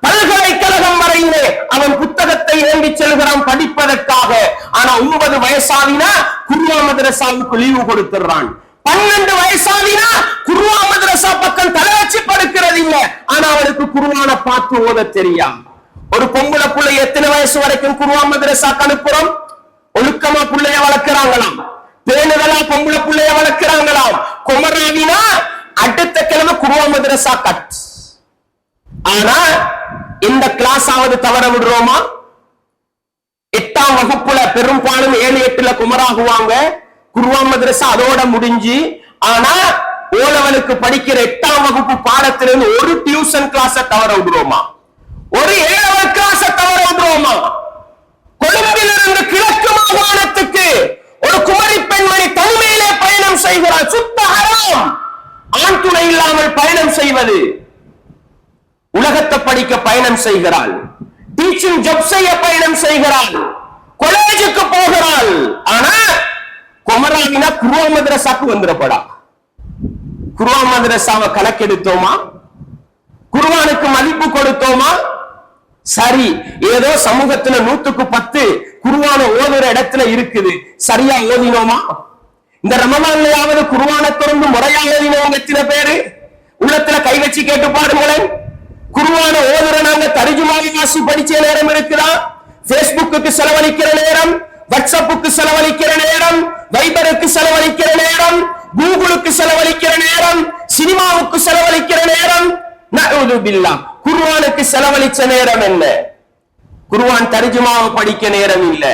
பல்கலைக்கழகம் வரையிலே அவன் புத்தகத்தை ஏந்தி செல்கிறான் படிப்பதற்காக. ஆனா 9 வயசாவினா குர்ஆன் மதரசாவுக்கு லீவு கொடுத்துறான். 12 வயசாவினா குர்ஆன் மதரசா பக்கம் தலை வச்சு படுக்கிறது இல்ல. ஆனா அவனுக்கு குர்ஆனை பார்த்து ஓத தெரியா. ஒரு பொம்பளை பிள்ளை எத்தனை வயசு வரைக்கும் குர்ஆன் மதரசாக்கு அனுப்புறோம்? ஒழுக்கமா பிள்ளைய வளர்க்கிறாங்களாம், பேணுதலா பொம்பளை பிள்ளைய வளர்க்கிறாங்களாம். குமராவினா அடுத்த கிழமை குர்ஆன் மதரசா கட். ஆனா இந்த கிளாஸ் ஆவது தவற விடுறோமா? 8ஆம் வகுப்புல பெரும்பாலும் 7, 8ல குமராகுவாங்க. குர்ஆன் மதரசா அதோட முடிஞ்சு. ஆனா ஓலவலுக்கு படிக்கிற 8ஆம் வகுப்பு பாடத்திலிருந்து ஒரு டியூஷன் கிளாஸ தவற விடுறோமா? ஒரு ஏழாவது கிளாஸ தவற விடுறோமா? கொழும்பிலிருந்து கிழக்கு மாகாணத்துக்கு ஒரு குமரி பெண்மணி தனிமையிலே பயணம் செய்கிறார். சுத்த ஹராம். ஆண் துணை இல்லாமல் பயணம் செய்வது. உலகத்தை படிக்க பயணம் செய்கிறாள், டீச்சிங் ஜாப் செய்ய பயணம் செய்கிறாள், காலேஜுக்கு போகிறாள். ஆனா குமராவினா குர்ஆன் மதரசாக்கு வந்துடப்படா. குர்ஆன் மதரசாவை கணக்கெடுத்தோமா? குர்ஆனுக்கு மதிப்பு கொடுத்தோமா? சரி, ஏதோ சமூகத்துல 100க்கு 10 குர்ஆனை ஓதுற இடத்துல இருக்குது, சரியா ஓதினோமா? இந்த ரமலான்லயாவது குர்ஆனை திறந்து முறையாக எழுதினவங்க எத்தனை பேரு? உள்ளத்துல கை வச்சு கேட்டு பாருங்களேன். குர்ஆனை ஓதுற நாங்க தர்ஜுமாவை வாசி படிச்ச நேரம் இருக்குதா? பேஸ்புக்கு செலவழிக்கிற நேரம், வாட்ஸ்அப்புக்கு செலவழிக்கிற நேரம், வைபருக்கு செலவழிக்கிற நேரம், கூகுளுக்கு செலவழிக்கிற நேரம், சினிமாவுக்கு செலவழிக்கிற நேரம், நஊது பில்லாஹ். குர்ஆனுக்கு செலவழிச்ச நேரம் என்ன? குர்ஆன் தர்ஜுமாவை படிக்க நேரம் இல்ல,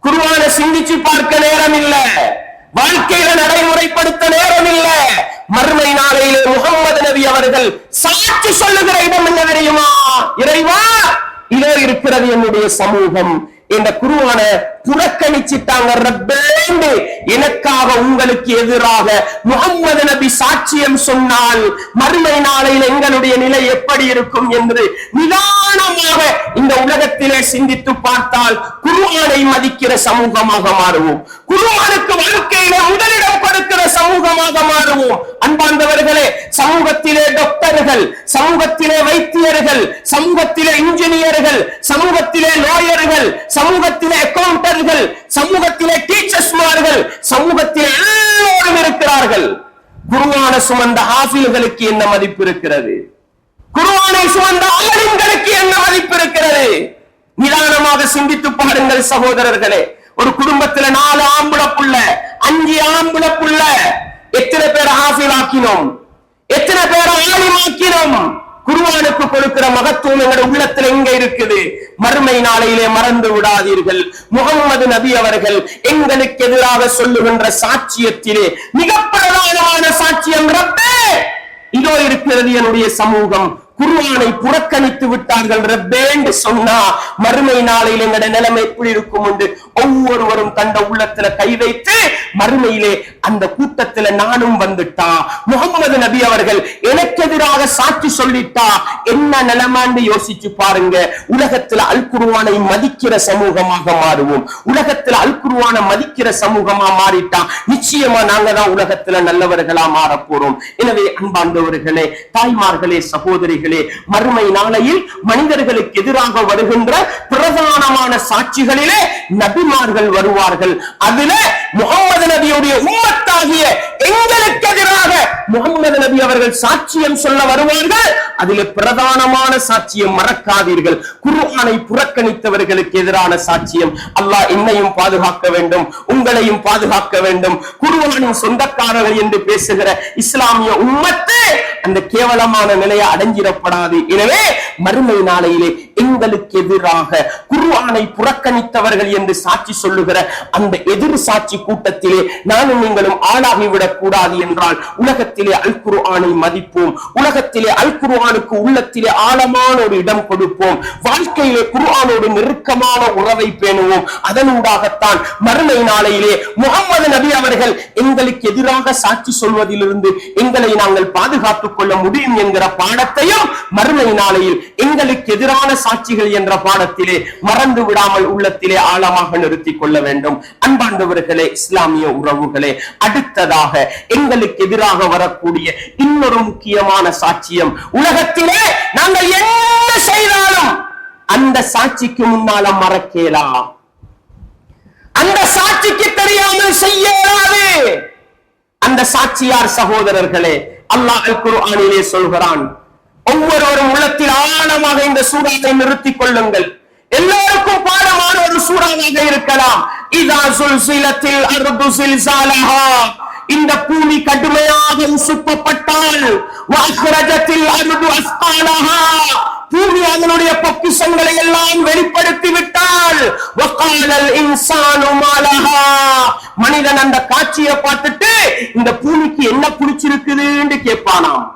குர்ஆனை சிந்திச்சு பார்க்க நேரம் இல்ல, வாழ்க்கையில நடைமுறைப்படுத்த நேரம் இல்ல. மறுமை நாளையிலே முகம்மது நபி அவர்கள் சாட்சி சொல்லுகிற இடம் என்ன தெரியுமா? இறைவா, இதோ இருக்கிறது என்னுடைய சமூகம். இந்த குர்ஆனை புறக்கணிச்சிட்டாங்க. ரப்பேண்டு எனக்காக உங்களுக்கு எதிராக முகம்மது நபி சாட்சியம் சொன்னால் மறுமை நாளையில் எங்களுடைய நிலை எப்படி இருக்கும் என்று நிதானமாக இந்த உலகத்திலே சிந்தித்து பார்த்தால் குர்ஆனை மதிக்கிற சமூகமாக மாறுவோம். குர்ஆனுக்கு வாழ்க்கையில முதலிடம் கொடுக்கிற சமூகமாக மாறுவோம். அன்பார்ந்தவர்களே, சமூகத்திலே டாக்டர்கள், சமூகத்திலே வைத்தியர்கள், சமூகத்திலே இன்ஜினியர்கள், சமூகத்திலே லாயர்கள், சமூகத்திலே அக்கவுண்டன்ட், சமூகத்திலே டீச்சர்ஸ்மார்கள், சமூகத்திலே எல்லோரும் இருக்கிறார்கள். குர்ஆனை சுமந்த ஹாஃபில்களுக்கு என்ன மதிப்பு இருக்கிறது? குர்ஆனை சுமந்த ஆலிம்களுக்கு என்ன மதிப்பு இருக்கிறது? நிதானமாக சிந்தித்து பாருங்கள் சகோதரர்களே. ஒரு குடும்பத்துல 4 ஆம்பளை புள்ள, 5 ஆம்பளை புள்ள, எத்தனை பேர் ஹாஃபில் ஆக்கினோம்? எத்தனை பேர் ஆலிம் ஆக்கினோம்? குர்ஆனுக்கு கொடுக்கிற மகத்துவம் எங்களுடைய உள்ளத்துல எங்க இருக்குது? மறுமை நாளையிலே மறந்து விடாதீர்கள். முகம்மது நபி அவர்கள் எங்களுக்கு எதிராக சொல்லுகின்ற சாட்சியத்திலே மிக பிரதானமான சாட்சியம், ரப்பே இதோ இருக்கிறது என்னுடைய சமூகம். குர்ஆனை புறக்கணித்து விட்டார்கள் ரப்பே என்று சொன்னா மறுமை நாளையில் எங்களுடைய நிலைமை எப்படி இருக்கும் என்று ஒவ்வொருவரும் தந்த உள்ளத்துல கை வைத்து மறுமையிலே அந்த கூட்டத்துல நானும் வந்துட்டா, முகம்மது நபி அவர்கள் எனக்கு எதிராக சாட்சி சொல்லிட்டா என்ன நிலைமான்னு யோசிச்சு பாருங்க. உலகத்துல அல் குர்ஆனை மதிக்கிற சமூகமாக மாறுவோம். உலகத்துல அல் குர்ஆனை மதிக்கிற சமூகமா மாறிட்டா நிச்சயமா நாங்க தான் உலகத்துல நல்லவர்களா மாற போறோம். எனவே அன்பார்ந்தவர்களே, தாய்மார்களே, சகோதரிகளே, மறுமை நாளையில் மனிதர்களுக்கு எதிராக வருகின்ற பிரதானமான சாட்சிகளிலே நபிமார்கள் வருவார்கள். அதுல முகம்மது நபியுடைய உம்மத்தாகிய எங்களுக்கு எதிராக முகம்மது நபி அவர்கள் சாட்சியம் சொல்ல வருவார்கள். அதிலே பிரதானமான சாட்சியம் மறக்காதீர்கள், குர்ஆனை புறக்கணித்தவர்களுக்கு எதிரான சாட்சியம். அல்லாஹ் என்னையும் பாதுகாக்க வேண்டும், உங்களையும் பாதுகாக்க வேண்டும். குர்ஆனின் சொந்தக்காரர்கள் என்று பேசுகிற இஸ்லாமிய உம்மத்து அந்த கேவலமான நிலையை அடைஞ்சிடப்படாது. எனவே மறுமை நாளையிலே எங்களுக்கு எதிராக குர்ஆனை புறக்கணித்தவர்கள் என்று சாட்சி சொல்லுகிற அந்த எதிர் சாட்சி கூட்டத்திலே நானும் நீங்களும் ஆளாகிவிடக் கூடாது என்றால் உலகத்திலே அல் குர்ஆனை மதிப்போம். உலகத்திலே அல் குர்ஆனுக்கு உள்ளத்திலே ஆழமான ஒரு இடம் கொடுப்போம். வாழ்க்கையிலே குர்ஆனோடு நெருக்கமான உறவை பேணுவோம். அதனூடாகத்தான் மறுமை நாளையிலே முகம்மது நபி அவர்கள் எங்களுக்கு எதிராக சாட்சி சொல்வதிலிருந்து எங்களை நாங்கள் பாதுகாத்துக் கொள்ள முடியும் என்கிற பாடத்தையும் மறுமை நாளையில் எங்களுக்கு எதிரான சாட்சிகள் என்ற பாடத்திலே மறந்து விடாமல் உள்ளத்திலே ஆழமாக நிறுத்திக் கொள்ள வேண்டும். அன்பார்ந்தவர்களே, இஸ்லாமிய உறவுகளே, அடுத்ததாக எங்களுக்கு எதிராக வரக்கூடிய இன்னொரு முக்கியமான சாட்சியம், உலகத்திலே நாங்கள் என்ன செய்தாலும் அந்த சாட்சிக்கு முன்னால மறக்கலாம், அந்த சாட்சிக்கு தெரியாமல் செய்யலாது. அந்த சாட்சியார் சகோதரர்களே, அல்லாஹ் அல் குர்ஆனிலே சொல்கிறான். ஒவ்வொருவரும் உள்ளத்தில் ஆழமாக இந்த சூறாவை நிறுத்திக் கொள்ளுங்கள். எல்லோருக்கும் பாடமான ஒரு சூறாவாக இருக்கலாம். இதா சுல்சிலத்தில் அர்து சில்சாலஹா, இந்த பூமி கடுமையாக உசுப்பப்பட்டால், வஅக்ரஜத்தில் அர்து அஸ்காலஹா, பூமி அதனுடைய பொக்கிஷங்களை எல்லாம் வெளிப்படுத்தி விட்டால், வகாலல் இன்சானு மாலஹா, மனிதன் அந்த காட்சியை பார்த்துட்டு இந்த பூமிக்கு என்ன பிடிச்சிருக்குதுன்னு கேட்பானாம்.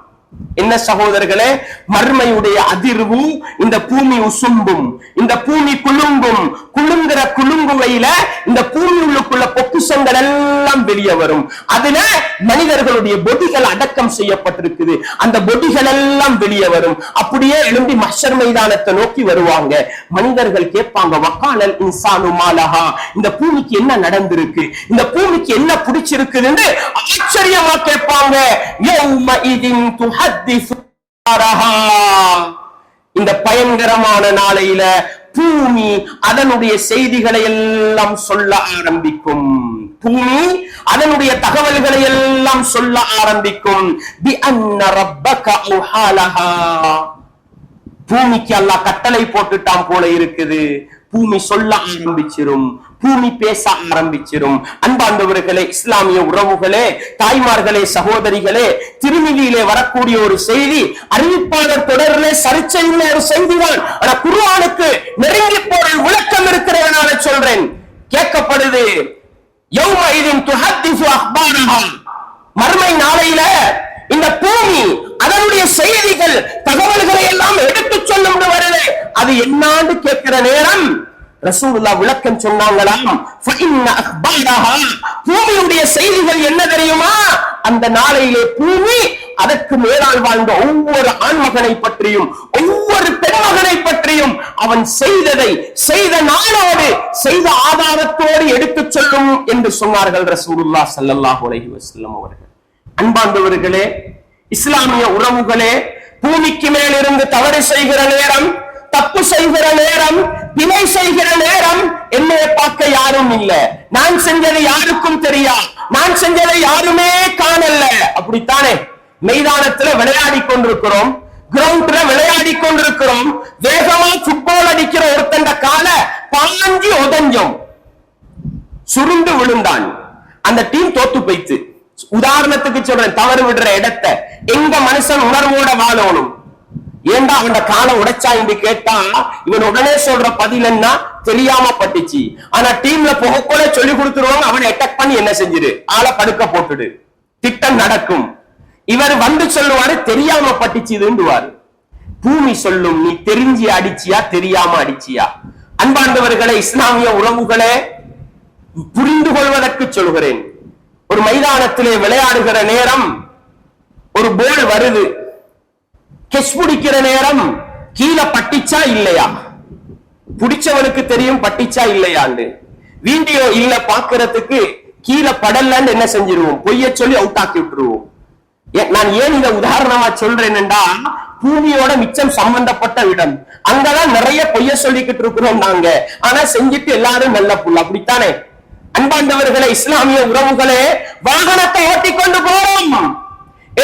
என்ன சகோதரர்களே, மர்மையுடைய அதிர்வும் இந்த பூமி உசும்பும், இந்த பூமி குலுங்கும். குலுங்குற குலுங்குவையில இந்த பூமி உள்ளுக்குள்ள பொக்கிஷங்கள் எல்லாம் வெளியே வரும். அதுல மனிதர்களுடைய பொடிகள் அடக்கம் செய்யப்பட்டிருக்குது. அந்த பொடிகள் எல்லாம் வெளியே வரும். அப்படியே எழும்பி மஹ்ஷர் மைதானத்தை நோக்கி வருவாங்க. மனிதர்கள் கேட்பாங்க, வகாலல் இன்சானு மாலஹா, இந்த பூமிக்கு என்ன நடந்திருக்கு, இந்த பூமிக்கு என்ன பிடிச்சிருக்குதுன்னு ஆச்சரியமா கேட்பாங்க. யௌமஇதின் துஹத்திஸு அரஹா, இந்த பயங்கரமான நாளையில பூமி அதனுடைய செய்திகளை எல்லாம் சொல்ல ஆரம்பிக்கும். பூமி அதனுடைய தகவல்களை எல்லாம் சொல்ல ஆரம்பிக்கும். பி அன்ன ரப்பக அவ்ஹாலஹா, பூமிக்கு அல்லாஹ் கட்டளை போட்டுட்டான் போல இருக்குது. பூமி சொல்ல ஆரம்பிச்சிரும், பூமி பேச ஆரம்பிச்சிரும். அன்பார்ந்தவர்களே, இஸ்லாமிய உறவுகளே, தாய்மார்களே, சகோதரிகளே, திருமிதியிலே வரக்கூடிய ஒரு செய்தி, அறிவிப்பாளர் தொடரிலே சர்ச்சையுள்ள ஒரு செய்திதான். ஆனா குர்ஆனுக்கு நெருங்கி போற விளக்கம் இருக்கிறதுனால சொல்றேன். கேட்கப்படுது, யௌமஇதின் துஹத்திஸு அக்பாரஹா, மறுமை நாளையில இந்த பூமி அதனுடைய செய்திகள் தகவல்களை எல்லாம் எடுத்து சொல்லும் வருது. அது என்னான்னு கேட்கிற நேரம் ரசூலுல்லாஹ் விளக்கம் சொன்னாங்களாம். ஃபஇன்ன அக்பாரஹா, பூமியுடைய செய்திகள் என்ன தெரியுமா? அந்த நாளையிலே பூமி அதற்கு மேலால் வாழ்ந்த ஒவ்வொரு ஆண்மகனை பற்றியும் ஒவ்வொரு பெண்மகனை பற்றியும் அவன் செய்ததை செய்த நாளோடு செய்த ஆதாரத்தோடு எடுத்து சொல்லும் என்று சொன்னார்கள் ரசூலுல்லாஹ் ஸல்லல்லாஹு அலைஹி வஸல்லம் அவர்கள். அன்பார்ந்தவர்களே, இஸ்லாமிய உறவுகளே, பூமிக்கு மேலிருந்து தவறு செய்கிற நேரம், தப்பு செய்கிற நேரம், பிழை செய்கிற நேரம் என்னைய பார்க்க யாரும் இல்ல, நான் செஞ்சதை யாருக்கும் தெரியா, நான் செஞ்சதை யாருமே காணல. அப்படித்தானே மைதானத்துல விளையாடி கொண்டிருக்கிறோம், கிரவுண்ட்ல விளையாடி கொண்டிருக்கிறோம். வேகமா ஃபுட்பால் அடிக்கிற ஒருத்தண்ட கால பாஞ்சி உதஞ்சோம், சுருண்டு விழுந்தான், அந்த டீம் தோத்து போயிட்டு. உதாரணத்துக்கு சொல்றேன், தவறு விடுற இடத்தை எங்க மனுஷன் உணர்வோட வாழணும். ஏண்டா அவன் காலை உடைச்சா என்று கேட்டா இவன் உடனே சொல்ற பதில் என்ன, தெரியாம பட்டுச்சு. ஆனா டீம்ல போகக்கூட சொல்லி கொடுத்துருவாங்க, அவனை அட்டாக் பண்ணி என்ன செஞ்சிரு, ஆளை படுக்க போட்டுடு, திட்டம் நடக்கும். இவர் வந்து சொல்லுவாரு, தெரியாம பட்டுச்சுதுவாரு. பூமி சொல்லும், நீ தெரிஞ்சு அடிச்சியா தெரியாம அடிச்சியா. அன்பார்ந்தவர்களே, இஸ்லாமிய உறவுகளே, புரிந்து கொள்வதற்கு சொல்கிறேன். ஒரு மைதானத்திலே விளையாடுகிற நேரம் ஒரு போல் வருது, கெச் பிடிக்கிற நேரம் கீழே பட்டிச்சா இல்லையா, பிடிச்சவனுக்கு தெரியும் பட்டிச்சா இல்லையாண்டு. வீடியோ இல்ல பாக்குறதுக்கு கீழே படலன்னு என்ன செஞ்சிருவோம், பொய்ய சொல்லி அவுட் ஆக்கி விட்டுருவோம். நான் ஏன் இந்த உதாரணமா சொல்றேன்டா, பூமியோட மிச்சம் சம்பந்தப்பட்ட இடம், அங்கதான் நிறைய பொய்ய சொல்லிக்கிட்டு இருக்கிறோம் நாங்க. ஆனா செஞ்சுட்டு எல்லாரும் நல்ல புள்ள, அப்படித்தானே? அன்பார்ந்தவர்களே, இஸ்லாமிய உறவுகளே, வாகனத்தை ஓட்டிக்கொண்டு போறோம்,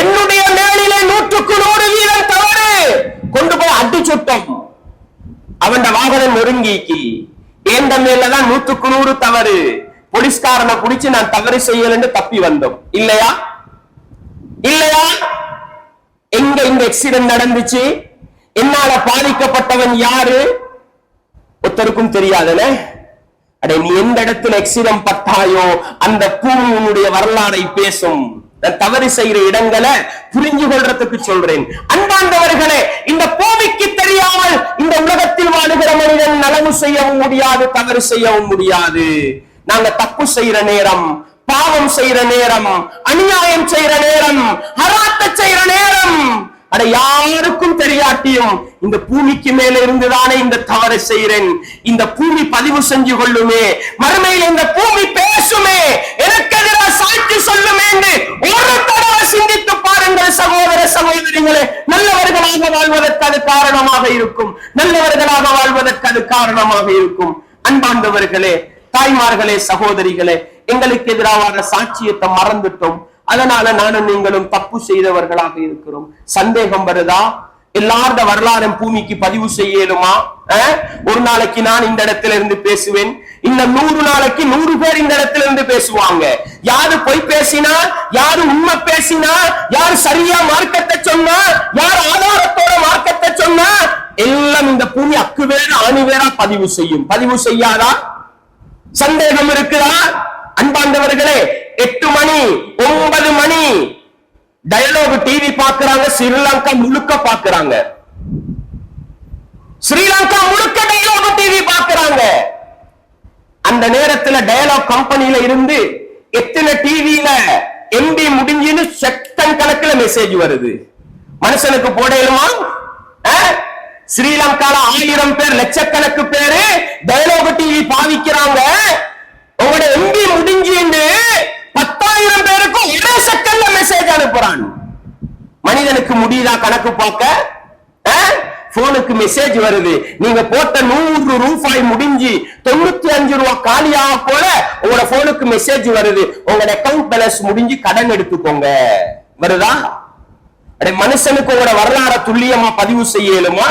என்னுடைய மேலிலே 100க்கு 100 வீதம் தவறு, கொண்டு போய் அடி சுட்டம், அவன் வாகனம் நொறுங்கிக்கு, ஏந்த மேலதான் 100க்கு 100 தவறு. போலீஸ்காரனை பிடிச்சு நான் தவறு செய்யலன்னு தப்பி வந்தோம், இல்லையா இல்லையா? எங்க இந்த ஆக்சிடென்ட் நடந்துச்சு, என்னால பாதிக்கப்பட்டவன் யாரு ஒருத்தருக்கும் தெரியாதுல. அடே, நீ எந்த இடத்துல ஆக்சிடென்ட் பட்டாயோ அந்த பூமி உன்னுடைய வரலாறை பேசும். தவறு செய்கிற இடங்களை புரிஞ்சு கொள்றதுக்கு சொல்றேன். அன்பார்ந்தவர்களே, இந்த பூமிக்கு தெரியாமல் இந்த உலகத்தில் வாழுகிற மனிதன் நலவு செய்யவும் முடியாது, தவறு செய்யவும் முடியாது. நாங்க தப்பு செய்யற நேரம், பாவம் செய்யற நேரம், அநியாயம் செய்யற நேரம், ஹராத்த செய்யற நேரம், அட யாருக்கும் தெரியாட்டியும் இந்த பூமிக்கு மேல இருந்துதானே இந்த தவறை செய்கிறேன், இந்த பூமி பதிவு செஞ்சு கொள்ளுமே, மறுமையில் இந்த பூமி பேசுமே, எனக்கு எதிராக சாட்சி சொல்லுமே என்று ஒரு தடவை சிந்தித்து பாருங்கள் சகோதர சகோதரிகளே. நல்லவர்களாக வாழ்வதற்கு அது காரணமாக இருக்கும், நல்லவர்களாக வாழ்வதற்கு அது காரணமாக இருக்கும். அன்பார்ந்தவர்களே, தாய்மார்களே, சகோதரிகளே, எங்களுக்கு எதிரான சாட்சியத்தை மறந்துட்டோம். அதனால நானும் நீங்களும் தப்பு செய்தவர்களாக இருக்கிறோம். சந்தேகம் வருதா? எல்லாரோட வரலாறும் பூமிக்கு பதிவு செய்யலுமா? ஒரு நாளைக்கு நான் இந்த இடத்துல இருந்து பேசுவேன், இன்னும் 100 நாளைக்கு 100 பேர் இந்த இடத்துல இருந்து பேசுவாங்க. யாரு பொய் பேசினா, யாரு உண்மை பேசினா, யாரு சரியா மார்க்கத்தை சொன்னா, யார் ஆதாரத்தோட மார்க்கத்தை சொன்னா, எல்லாம் இந்த பூமி அக்கு வேற ஆணி வேற பதிவு செய்யும். பதிவு செய்யாதா? சந்தேகம் இருக்குதா? அன்பார்ந்தவர்களே, 8 மணி 9 மணி டயலாக் டிவி பாக்குறாங்க, ஸ்ரீலங்கா முழுக்க பாக்குறாங்க, ஸ்ரீலங்கா முழுக்க டயலாக் டிவி பாக்குறாங்க. அந்த நேரத்துல டயலாக் கம்பெனியில இருந்து எத்தனை டிவியில எம்பி முடிஞ்சுன்னு செகண்ட் கணக்குல மெசேஜ் வருது. மனுஷனுக்கு போடலுமா? ஸ்ரீலங்கால 1000 பேர், லட்சக்கணக்கு பேரு டயலாக் டிவி பாவிக்கிறாங்க. உங்களோட எம்பி முடிஞ்சு 10,000 பேருக்கு ஒரே செகண்ட்ல மெசேஜ் அனுப்புறான். மனிதனுக்கு முடியுதா கணக்கு பார்க்க? போனுக்கு மெசேஜ் வருது, நீங்க போட்ட 100 ரூபாய் முடிஞ்சு 95 ரூபாய் காலியாக போல உங்களோட போனுக்கு மெசேஜ் வருது, உங்களோட அக்கவுண்ட் பேலன்ஸ் முடிஞ்சு கடன் எடுத்துக்கோங்க. வருதா? மனுஷனுக்கு உங்களோட வரலாறு துல்லியமா பதிவு செய்யலுமா?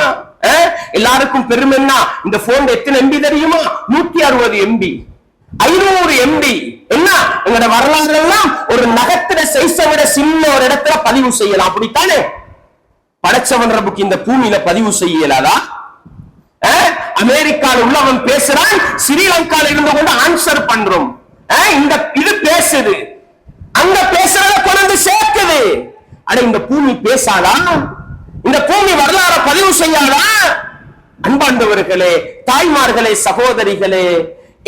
எல்லாருக்கும் பெருமைன்னா இந்த போன் எத்தனை எம்பி தெரியுமா? 160 எம்பி, 500 எம்பி. என்ன உங்களோட வரலாறு எல்லாம் ஒரு நகத்திர சைஸை விட சின்ன ஒரு இடத்துல பதிவு செய்யலாம். அப்படித்தானே படைச்சவன் ரப்புக்கு இந்த பூமியில பதிவு செய்யலாதா? அமெரிக்கால உள்ளவன் பேசுறான், ஸ்ரீலங்கால இருந்து கொண்டு ஆன்சர் பண்றோம். இந்த இது பேசுது, அங்க பேசுறத கொண்டு சேர்க்குது. அட இந்த பூமி பேசாதா? இந்த பூமி வரலாறு பதிவு செய்யாதா? அன்பாண்டவர்களே, தாய்மார்களே, சகோதரிகளே,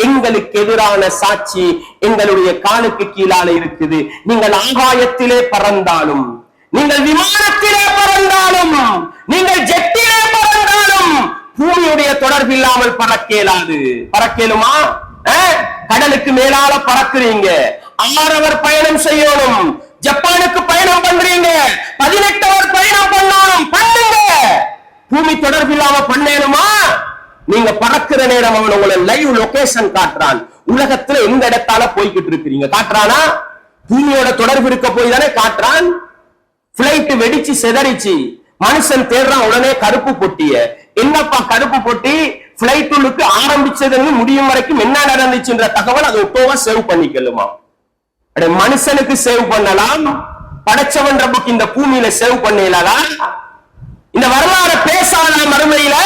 எங்களுக்கு எதிரான சாட்சி எங்களுடைய காலுக்கு கீழால இருக்குது. நீங்கள் ஆகாயத்திலே பறந்தாலும், நீங்கள் விமானத்திலே பறந்தாலும், நீங்கள் ஜெட்டிலே பறந்தாலும் பூமியுடைய தொடர்பு இல்லாமல் பறக்கேலாது. பறக்கேலுமா? கடலுக்கு மேலால பறக்குறீங்க, 6 அவர் பயணம் செய்யணும். ஜப்பானுக்கு பயணம் பண்றீங்க, 18 அவர் பயணம் பண்ணணும். பண்ணுங்க. பூமி தொடர்பு இல்லாம பண்ணேனுமா? நீங்க பறக்கிற நேரம் அவன் உங்களை லைவ் லொகேஷன் காட்டுறான். உலகத்துல எந்த இடத்தால போய்கிட்டு இருக்கிறீங்க காட்டுறானா? பூமியோட தொடர்பு இருக்க போய் தானே காட்டுறான். பிளைட் வெடிச்சு செதறிச்சு, மனுஷன் தேடுறான் உடனே கருப்பு பொட்டிய. என்னப்பா கருப்பு பொட்டி? பிளைட்டுக்கு ஆரம்பிச்சதுன்னு முடியும் வரைக்கும் என்ன நடந்துச்சுன்ற தகவல் அதை ஒட்டோவா சேவ் பண்ணிக்கலுமா? மனுஷனுக்கு சேவ் பண்ணலாம், படைச்சவன் ரப்புக்கு இந்த பூமியில சேவ் பண்ணலா? இந்த வரலாறு பேசாத மறுமையில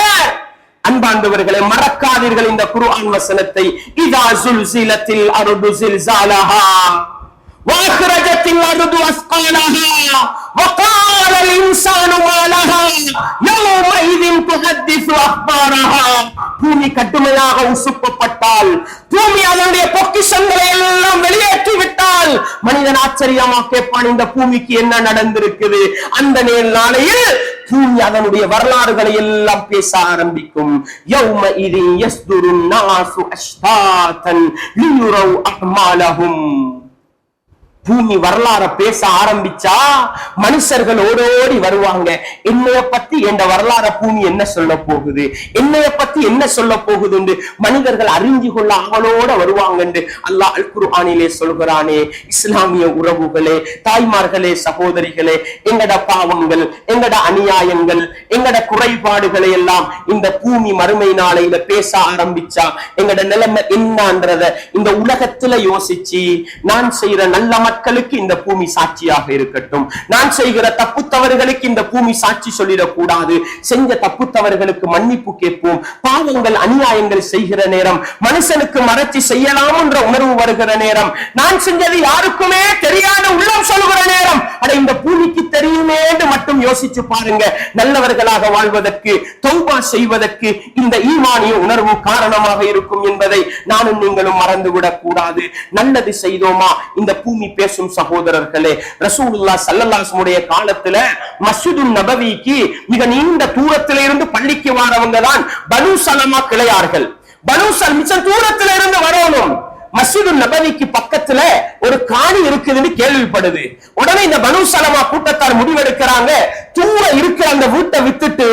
அன்பாண்டவர்களை மறக்காதீர்கள் இந்த குர்ஆன் வசனத்தை. இதா ஸுல்ஸிலத்தில் அர்து ஸில்ஸாலஹா வஅக்ரஜத்தில் அர்து அஸ்காலஹா வகால الانسان ما لها يومئذ تحدث اخبارها. பூமி கடுமையாக உசுப்பப்பட்டால், பூமி அதனுடைய பொக்கிஷங்களை எல்லாம் வெளியேற்றி விட்டால் மனிதன் ஆச்சரியமா கேட்பான், இந்த பூமிக்கு என்ன நடந்திருக்குது? அந்த நாளையில் பூமி அதனுடைய வரலாறுகளை எல்லாம் பேச ஆரம்பிக்கும். يومئذ يصدر الناس اشتاتا ليروا اعمالهم. பூமி வரலாற பேச ஆரம்பிச்சா மனுஷர்கள் ஓடோடி வருவாங்க. என்னைய பத்தி என்ற வரலாற பூமி என்ன சொல்ல போகுது, என்னைய பத்தி என்ன சொல்ல போகுது என்று மனிதர்கள் அறிஞ்சு கொள்ள அவளோட வருவாங்க என்று அல்லாஹ் அல் குர்ஆனிலே சொல்கிறானே. இஸ்லாமிய உறவுகளே, தாய்மார்களே, சகோதரிகளே, எங்கட பாவங்கள், எங்கட அநியாயங்கள், எங்கட குறைபாடுகளை எல்லாம் இந்த பூமி மறுமை நாளையில பேச ஆரம்பிச்சா எங்கட நிலைமை என்னன்றத இந்த உலகத்துல யோசிச்சு, நான் செய்யற நல்ல மக்களுக்கு இந்த பூமி சாட்சியாக இருக்கட்டும், நான் செய்கிற தப்பு தவறுகளுக்கு இந்த பூமி சாட்சி சொல்லிடக் கூடாது, செஞ்ச தப்பு தவறுகளுக்கு மன்னிப்பு கேட்போம். பாவங்கள் அநியாயங்கள் செய்கிற நேரம் மனுஷனுக்கு மறைச்சி செய்யலாம் என்ற உணர்வு வருகிற நேரம், நான் செஞ்சது யாருக்குமே தெரியாத உள்ளம் சொல்கிற நேரம், அட இந்த பூமிக்கு தெரியுமே என்று மட்டும் யோசிச்சு பாருங்க. நல்லவர்களாக வாழ்வதற்கு, தௌபா செய்வதற்கு இந்த ஈமானிய உணர்வு காரணமாக இருக்கும் என்பதை நானும் நீங்களும் மறந்துவிடக் கூடாது. நல்லது செய்தோமா இந்த பூமி பேசும் சகோதரர்களே. ரசூலுல்லாஹ் ஸல்லல்லாஹு அலைஹி வஸல்லம் காலத்துல மஸ்ஜிதுன் நபவிக்கு மிக நீண்ட தூரத்தில இருந்து பள்ளிக்கு வரவங்க தான் பனு சலமா கிளையார்கள். பனு சலமா தூரத்தில இருந்து வரணும். மஸ்ஜிதுன் நபவிக்கு பக்கத்துல ஒரு காணி இருக்குதுன்னு கேள்விப்படுது. உடனே இந்த பனு சலமா கூட்டத்தார் முடிவெடுக்கிறாங்க, தூர இருக்கிற அந்த வீட்டை வித்துட்டு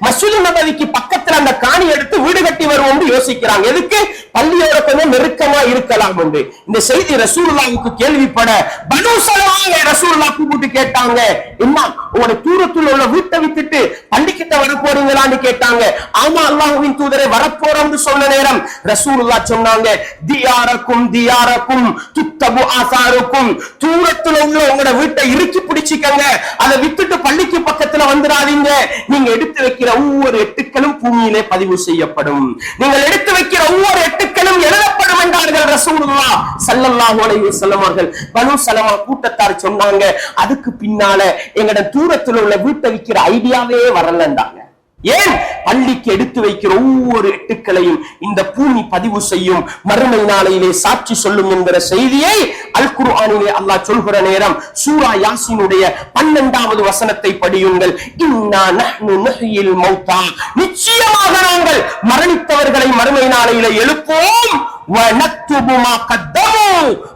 மஸ்ஜிதுன் நபவிக்கு பக்கத்துல அந்த காணி எடுத்து வீடு கட்டி வருவோம் யோசிக்கிறாங்க. எதுக்கு? பள்ளியோட கொஞ்சம் நெருக்கமா இருக்கலாம் என்று. இந்த செய்தி ரசூலுல்லாஹ்வுக்கு கேள்விப்பட பனு சலமா ரசூலுல்லாஹ் கூப்பிட்டு கேட்டாங்க, என்ன உங்களோட தூரத்துல உள்ள வீட்டை வித்துட்டு பள்ளிக்கிட்ட வர போறீங்களான்னு கேட்டாங்க. ஆமா அல்லாஹ்வின் தூதரே வரப்போறோம்னு சொன்ன நேரம் ரசூலுல்லாஹ் சொன்னாங்க, தியாரக்கும் துத்தபு ஆசாருக்கும், தூரத்துல உள்ள உங்களோட வீட்டை இறுக்கி பிடிச்சிக்கங்க, அதை வித்துட்டு பள்ளிக்கு பக்கத்துல வந்துடாதீங்க. நீங்க எடுத்து வைக்கிற ஒவ்வொரு எட்டுக்களும் பூமியிலே பதிவு செய்யப்படும், நீங்கள் எடுத்து வைக்கிற ஒவ்வொரு எட்டுக்களும் எழுதப்படும் என்றார்கள் ரசூலுல்லாஹ் ஸல்லல்லாஹு அலைஹி வஸல்லம் அவர்கள். பனு சலமா கூட்டத்தார் சொன்னாங்க, அதுக்கு பின்னால எங்கட தூரத்துல உள்ள வீட்டை விக்கிற ஐடியாவே வரலன்றாங்க. ஏன்? பள்ளிக்கு எடுத்து வைக்கிற ஒவ்வொரு எட்டுக்களையும் இந்த பூமி பதிவு செய்யும், மறுமை நாளையிலே சாட்சி சொல்லும் என்கிற செய்தியை அல் குர்ஆனிலே அல்லாஹ் சொல்கிற நேரம் சூரா யாசீனுடைய 12வது வசனத்தை படியுங்கள். இன்னா நஹ்னு நஹ்யில் மௌதா, நிச்சயமாக நாங்கள் மரணித்தவர்களை மறுமை நாளையிலே எழுப்புவோம்.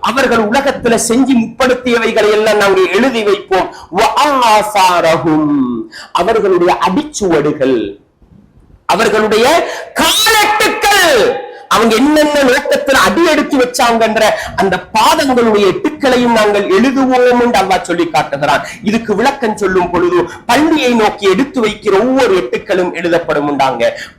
அவர்கள் உலகத்துல செஞ்சு முற்படுத்தியவைகளை எல்லாம் நாங்கள் எழுதி வைப்போம். அவர்களுடைய அடிச்சுவடுகள், அவர்களுடைய காலெட்டுக்கள் அவங்க என்னென்ன நோக்கத்தில் அடி எடுத்து வச்சாங்கன்ற அந்த பாதங்களுடைய எட்டுக்களையும் நாங்கள் எழுதுவோம் என்று அல்லாஹ் சொல்லி காட்டுகிறான். இதுக்கு விளக்கம் சொல்லும் பொழுது பள்ளியை நோக்கி எடுத்து வைக்கிற ஒவ்வொரு எட்டுக்களும் எழுதப்படும்.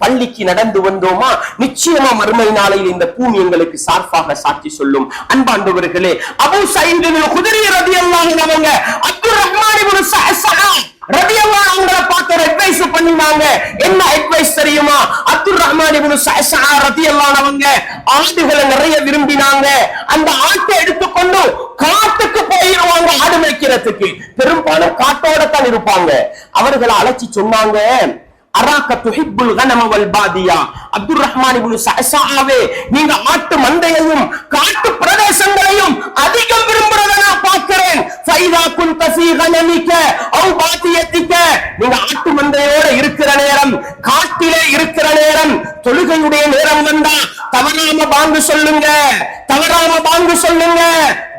பள்ளிக்கு நடந்து வந்தோமா நிச்சயமா மறுமை நாளையில் இந்த பூமி எங்களுக்கு சார்பாக சாட்சி சொல்லும். அன்பாண்டவர்களே, அபூ ஸயீத் அல் குத்ரி ரலியல்லாஹு அன்ஹு அவங்க அப்துர் ரஹ்மான் இப்னு ஸஅஸா ரலியல்லாஹு அன்ஹு பார்த்து அட்வைஸ் பண்ணினாங்க. என்ன அட்வைஸ் தெரியுமா? அப்துர் ரஹ்மான் இப்னு ஸஅஸா ரலியல்லாஹு அன்ஹு அவங்க ஆடுகளை நிறைய விரும்பினாங்க. அந்த ஆட்டை எடுத்துக்கொண்டு காட்டுக்கு போயிருவாங்க ஆடு மேய்க்கிறதுக்கு. பெரும்பாலும் காட்டோட தான் இருப்பாங்க. அவர்களை அழைச்சி சொன்னாங்க, அராக துஹிப்புல் கனம வல் பாதியா. அப்துர் ரஹ்மான் இப்னு ஸஅஸாவே, நீங்க ஆட்டு மந்தையையும் காட்டு பிரதேசங்களையும் அதிகம் விரும்புறத நான் பார்க்கிறேன். ஃபைதா குன்த ஃபீ கனமிக அவ் பாதியதிக, நீங்க ஆட்டு மந்தையோட இருக்கிற நேரம், காட்டிலே இருக்கிற நேரம், தொழுகையுடைய நேரம் வந்தா தவறாம பாங்கு சொல்லுங்க, தவறாம பாங்கு சொல்லுங்க.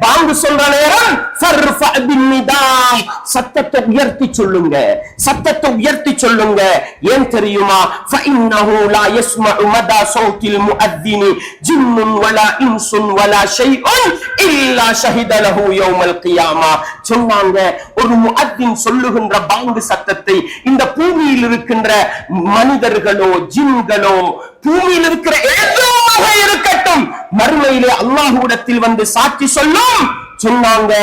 பாங்கு சொல்ற நேரம் ஃபர்ஃப பின்னிதா, சத்தத்தை உயர்த்தி சொல்லுங்க, சத்தத்தை உயர்த்தி சொல்லுங்க. ஏன் தெரியுமா? ஃபஇன்னஹு லா யஸ்மஉ மதா ஸௌத்தில் முஅத்தினி ஜின்னுன் வலா இன்சுன் வலா ஷைஉன் இல்லா ஷஹித லஹு யௌமல் கியாமா. சொன்னாங்க, ஒரு முஅத்தின் சொல்லுகின்ற பாங்கு சத்தத்தை இந்த பூமியில் இருக்கின்ற மனிதர்களோ ஜின்களோ பூமியில் இருக்கிற எதுவாக இருக்கட்டும் மறுமையிலே அல்லாஹ்விடத்தில் வந்து சாட்சி சொல்லும். சொன்னாங்க,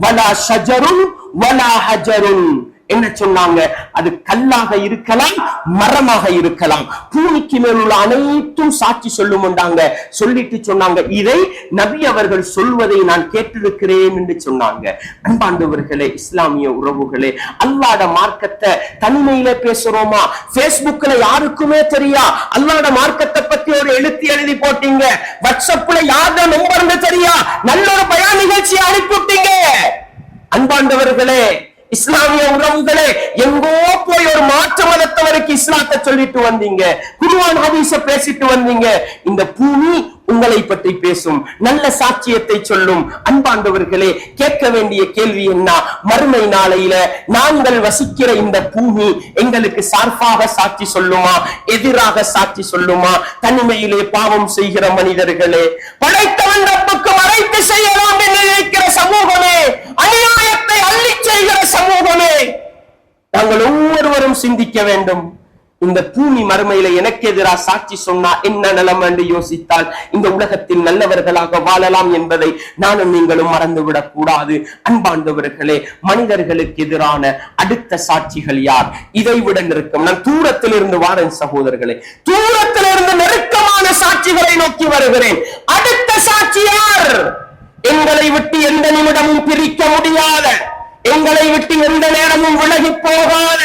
வலா ஷஜருன் வலா ஹஜருன். என்ன சொன்னாங்க? அது கல்லாக இருக்கலாம், மரமாக இருக்கலாம், பூமிக்கு மேல் உள்ள அனைத்தும் சாட்சி சொல்லும். சொல்லிட்டு சொன்னாங்க, இதை நபி அவர்கள் சொல்வதை நான் கேட்டிருக்கிறேன் என்று சொன்னாங்க. அன்பாண்டவர்களே, இஸ்லாமிய உறவுகளே, அல்லாஹ்வுடைய மார்க்கத்தை தனிமையில பேசுறோமா? பேஸ்புக்ல யாருக்குமே தெரியா அல்லாஹ்வுடைய மார்க்கத்தை பத்தி ஒரு எழுதி போட்டீங்க, வாட்ஸ்அப்ல யாரோட நம்பர் தெரியா, நல்ல ஒரு பயான் நிகழ்ச்சியை அனுப்பிவிட்டீங்க. அன்பாண்டவர்களே, இஸ்லாமிய உறவுகளே, எங்கோ போய் ஒரு மாற்று மதத்தவருக்கு இஸ்லாத்தை சொல்லிட்டு வந்தீங்க, குர்ஆன் ஹதீஸை பேசிட்டு வந்தீங்க. இந்த பூமி உங்களை பற்றி பேசும், நல்ல சாட்சியத்தை சொல்லும். அன்பாண்டவர்களே, கேட்க வேண்டிய கேள்வி என்ன? மறுமை நாளையில நாங்கள் வசிக்கிற இந்த பூமி எங்களுக்கு சார்பாக சாட்சி சொல்லுமா, எதிராக சாட்சி சொல்லுமா? தனிமையிலே பாவம் செய்கிற மனிதர்களே, படைத்தவன் ரப்புக்கு மறைத்து செய்யலாம் என்று நினைக்கிற சமூகமே, அநியாயத்தை அள்ளி செய்கிற சமூகமே, நாங்கள் ஒவ்வொருவரும் சிந்திக்க வேண்டும். இந்த பூமி மறுமையில எனக்கு எதிராக சாட்சி சொன்னா என்ன நிலைமை என்று யோசித்தால் இந்த உலகத்தில் நல்லவர்களாக வாழலாம் என்பதை நானும் நீங்களும் மறந்துவிடக் கூடாது. அன்பாண்டவர்களே, மனிதர்களுக்கு எதிரான அடுத்த சாட்சிகள் யார்? இதை விட நெருக்கம். நான் தூரத்தில் இருந்து வாரேன் சகோதரர்களே, தூரத்தில் இருந்து நெருக்கமான சாட்சிகளை நோக்கி வருகிறேன். அடுத்த சாட்சி யார்? எங்களை விட்டு எந்த நிமிடமும் பிரிக்க முடியாத, எங்களை விட்டு எந்த நேரமும் விலகி போகாத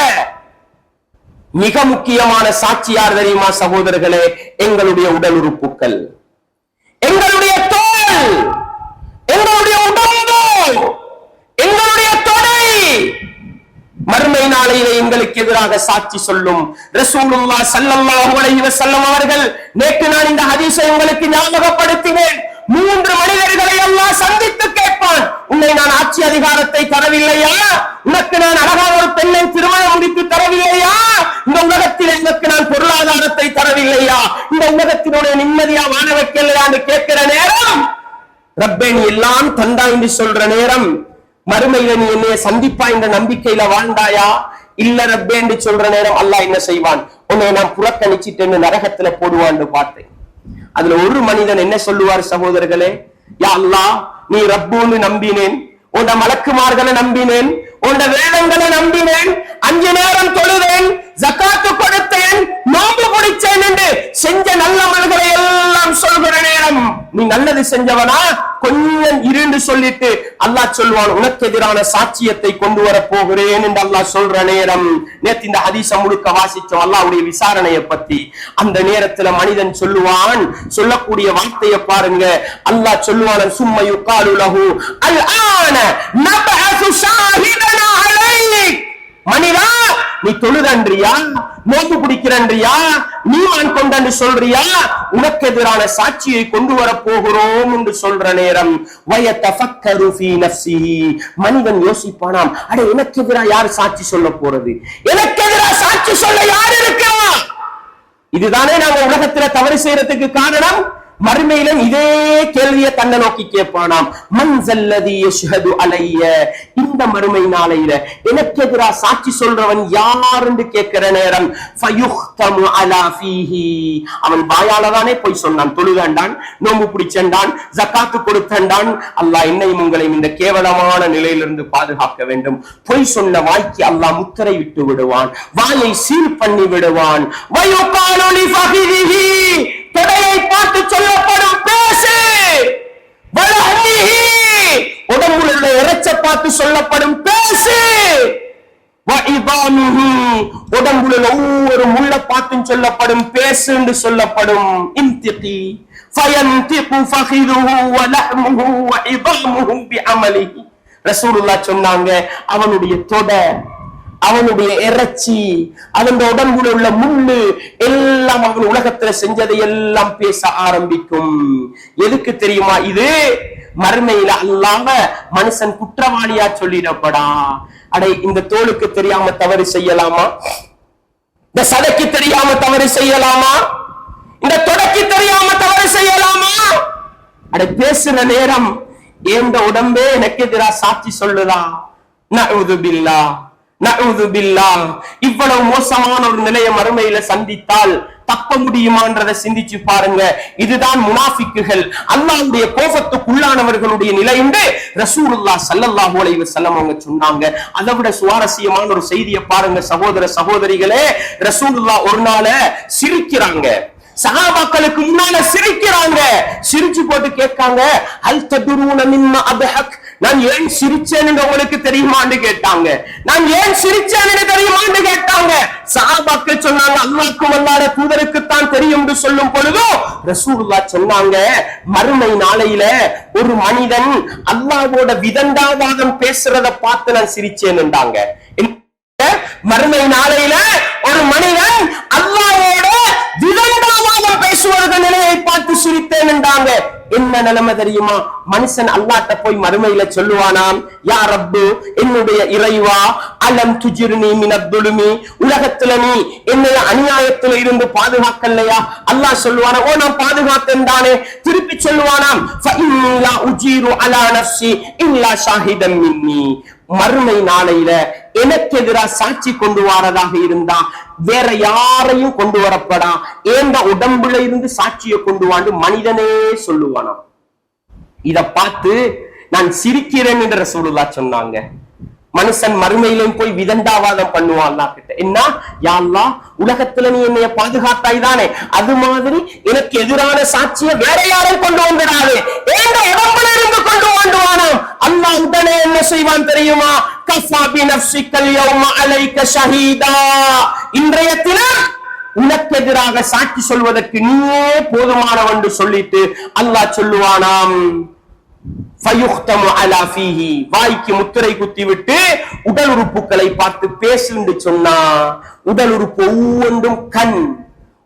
மிக முக்கியமான சாட்சி யார் தெரியுமா சகோதரர்களே? எங்களுடைய உடல் உறுப்புகள், எங்களுடைய தோல், எங்களுடைய உடம்பு, எங்களுடைய தொடை மறுமை நாளையிலே எங்களுக்கு எதிராக சாட்சி சொல்லும். ரசூலுல்லாஹ் ஸல்லல்லாஹு அலைஹி வஸல்லம் அவர்கள், நேற்று நான் இந்த ஹதீஸை உங்களுக்கு ஞாபகப்படுத்தினேன். 3 மனிதர்களை அல்லாஹ் சந்தித்து கேட்பான், உன்னை நான் ஆட்சி அதிகாரத்தை தரவில்லையா? உனக்கு நான் அழகான ஒரு பெண்ணை திருமணம் முடித்து தரவில்லையா? இந்த உலகத்தில் எனக்கு நான் பொருளாதாரத்தை தரவில்லையா? இந்த உலகத்தினுடைய நிம்மதியா வாழ வைக்கலையா என்று கேட்கிற நேரம், ரப்பே நீ எல்லாம் தந்தா என்று சொல்ற நேரம், மறுமையில நீ என்னைய சந்திப்பா என்ற நம்பிக்கையில வாழ்ந்தாயா? இல்ல ரப்பே என்று சொல்ற நேரம் அல்லாஹ் என்ன செய்வான்? உன்னை நான் புறக்கணிச்சிட்டு நரகத்துல போடுவான்னு பார்த்தேன். அதுல ஒரு மனிதன் என்ன சொல்லுவார் சகோதரர்களே? யா அல்லாஹ், நீ ரப்புன்னு நம்பினேன், உன்ட மலக்குமார்களை நம்பினேன், உன்ட வேதங்களை நம்பினேன், 5 நேரம் தொழுதேன், ஜகாத்து கொடுத்தேன், நோன்பு பிடிச்சேன் என்று செஞ்ச நல்ல அமல்களை எல்லாம் சொல்கிற நேரம், நீ நல்லது செஞ்சவனா? கொஞ்சம் இருந்து சொல்லிட்டு அல்லாஹ் சொல்வான், உனக்கு எதிரான சாட்சியத்தை கொண்டு வர போகிறேன் என்று அல்லாஹ் சொல்ற நேரம். நேற்று இந்த ஹதீஸை முழுக்க வாசிச்சோம் அல்லாஹ்வுடைய விசாரணையை பத்தி. அந்த நேரத்துல மனிதன் சொல்லுவான், சொல்லக்கூடிய வார்த்தையை பாருங்க. அல்லாஹ் சொல்லுவான், சும்ம யுகாலு லஹு அல் ஆன நபஅசு ஷாஹிதனா அலைக். மனிதா, நீ தொழுதன்றியா, நோன்பு பிடிக்கிறன்றியா, நீமான் கொண்டு சொல்றியா? உனக்கு எதிரான சாட்சியை கொண்டு வர போகிறோம் என்று சொல்ற நேரம், வயதஃபக்கரு ஃபீ நஃப்ஸிஹி, மனிதன் யோசிப்பானாம், அட எனக்கு எதிராக யார் சாட்சி சொல்ல போறது? எனக்கு எதிராக சாட்சி சொல்ல யார் இருக்கா? இதுதானே நாங்க உலகத்துல தவறு செய்யறதுக்கு காரணம். மறுமையிலும் இதே கேள்வியை தன்னை நோக்கி கேட்பானாம். மன்சல்லதி யஷ்ஹது அலைய, இந்த மறுமை நாளையில எனக்கு எதிரா சாட்சி சொல்றவன் யார் என்று கேட்கிற நேரம் ஃபயுஹ்தமு அலா ஃபீஹி, அவன் வாயால தானே போய் சொன்னான், தொழுகண்டான், நோம்பு பிடிச்சண்டான், ஜகாத்து கொடுத்தண்டான். அல்லாஹ் என்னையும் உங்களையும் இந்த கேவலமான நிலையிலிருந்து பாதுகாக்க வேண்டும். பொய் சொன்ன வாய்க்கு அல்லாஹ் முத்திரை விட்டு விடுவான், வாயை சீல் பண்ணி விடுவான். வயுகாலு லிஃபஹிஹி, தொடையை பார்த்து சொல்லப்படும் பேசு, உடம்புல உள்ள இறைச்ச பார்த்து சொல்லப்படும் பேசு, உடம்புல ஒவ்வொரு முள்ள பார்த்தும் சொல்லப்படும் பேசு என்று சொல்லப்படும். இன்திகி ஃபயன்திகு ஃபஹிதுஹு வலஹ்முஹு வஇதாமுஹு பிஅமலிஹி. ரசூலுல்லாஹ் சொன்னாங்க, அவனுடைய தொடை, அவனுடைய இறைச்சி, அவன் உடம்புல உள்ள முள்ளு எல்லாம் அவன் உலகத்துல செஞ்சதை எல்லாம் பேச ஆரம்பிக்கும். எதுக்கு தெரியுமா? இது மறுமையில அல்லாம மனுஷன் குற்றவாளியா சொல்லிடப்படா. அடே, இந்த தோலுக்கு தெரியாம தவறு செய்யலாமா? இந்த சதைக்கு தெரியாம தவறு செய்யலாமா? இந்த தொடக்கு தெரியாம தவறு செய்யலாமா? அடே, பேசுற நேரம் ஏந்த உடம்பே எனக்கு எதிரா சாட்சி சொல்லுதா? நஊது பில்லாஹ், நஊது பில்லாஹ். இவ்வளவு மோசமான ஒரு நிலையை மறுமையில சந்தித்தால் தப்ப முடியுமான்றதை சிந்திச்சு பாருங்க. இதுதான் முனாஃபிக்குகள், அல்லாஹ்வுடைய கோபத்துக்குள்ளானவர்களுடைய நிலை என்று ரசூலுல்லாஹ் ஸல்லல்லாஹு அலைஹி வஸல்லம் அவங்க சொன்னாங்க. அதை விட சுவாரஸ்யமான ஒரு செய்தியை பாருங்க சகோதர சகோதரிகளே. ரசூலுல்லாஹ் ஒரு நாள சிரிக்கிறாங்க, சஹாபாக்களுக்கு முன்னால சிரிக்கிறாங்க. சிரிச்சு போட்டு கேட்காங்க, ஹல் ததுரூன மிம்மா அத்ஹக், நான் ஏன் சிரிச்சேன்னு உங்களுக்கு தெரியுமான்னு கேட்டாங்க. நான் ஏன் சிரிச்சேன்னு தெரியுமான்னு கேட்டாங்க. சஹாபாக்கள் சொன்னாங்க, அல்லாஹ்வுக்கும் அல்லாஹ்வுடைய தூதருக்குத்தான் தெரியும் என்று சொல்லும் பொழுது ரசூலுல்லாஹ் சொன்னாங்க, மறுமை நாளையில ஒரு மனிதன் அல்லாஹ்வோட விதண்டாவாதம் பேசுறத பார்த்து நான் சிரிச்சேன் என்றாங்க. மறுமை நாளையில ஒரு மனிதன் அல்லாஹ்வோட விதண்டாவாதம் பேசுவதற்கு நிலையை பார்த்து சிரித்தேன் என்றாங்க. என்ன நிலைமை தெரியுமா? மனுஷன் அல்லாஹ்ட்ட போய் மறுமையில சொல்லுவானாம், யா ரப்பு, என்னுடைய இறைவா, அலம் துஜிர்னி மினத் துலுமி, உலகத்துல நீ என்னைய அநியாயத்துல இருந்து பாதுகாக்கலையா? அல்லாஹ் சொல்லுவானா, ஓ நான் பாதுகாத்தேன் தானே. திருப்பி சொல்லுவானாம், ஃபஇன்னி லா உஜீரு அலா நஃப்ஸி இல்லா ஷாஹிதன் மின்னி, மறுமை நாளையில எனக்கு எதிராக சாட்சி கொண்டு வரதாக இருந்தா வேற யாரையும் கொண்டு வரப்படா, ஏந்த உடம்புல இருந்து சாட்சியை கொண்டு வாண்டு மனிதனே சொல்லுவானாம். இத பார்த்து நான் சிரிக்கிறேன் என்று ரசூலுல்லாஹ் சொன்னாங்க. மனுஷன் மறுமையிலும் போய் விதண்டாவாதம் பண்ணுவான் அல்லாஹ் கிட்ட. என்ன, யா அல்லாஹ், உலகத்துல நீ என்னைய பாதுகாத்தாய் தானே, அது மாதிரி எனக்கு எதிரான சாட்சியை வேற யாரும் கொண்டு வந்துடாது, ஏந்த உடம்புல இருந்து கொண்டு வாண்டுவானாம். அல்லாஹ் உடனே என்ன செய்வான் தெரியுமா? கஃபா பி நஃப்ஸிகல் யௌம அலைக ஷஹீதா, இன்றைய தினம் உனக்கு எதிராக சாட்சி சொல்வதற்கு நீயே போதுமானவன் என்று சொல்லிட்டு அல்லாஹ் சொல்லுவானாம், ஃபயுஹ்தமு அலா ஃபீஹி, வாய்க்கு முத்திரை குத்தி விட்டு உடல் உறுப்புகளை பார்த்து பேசு என்று சொன்னா. உடல் உறுப்பு ஒவ்வொன்றும் கண்.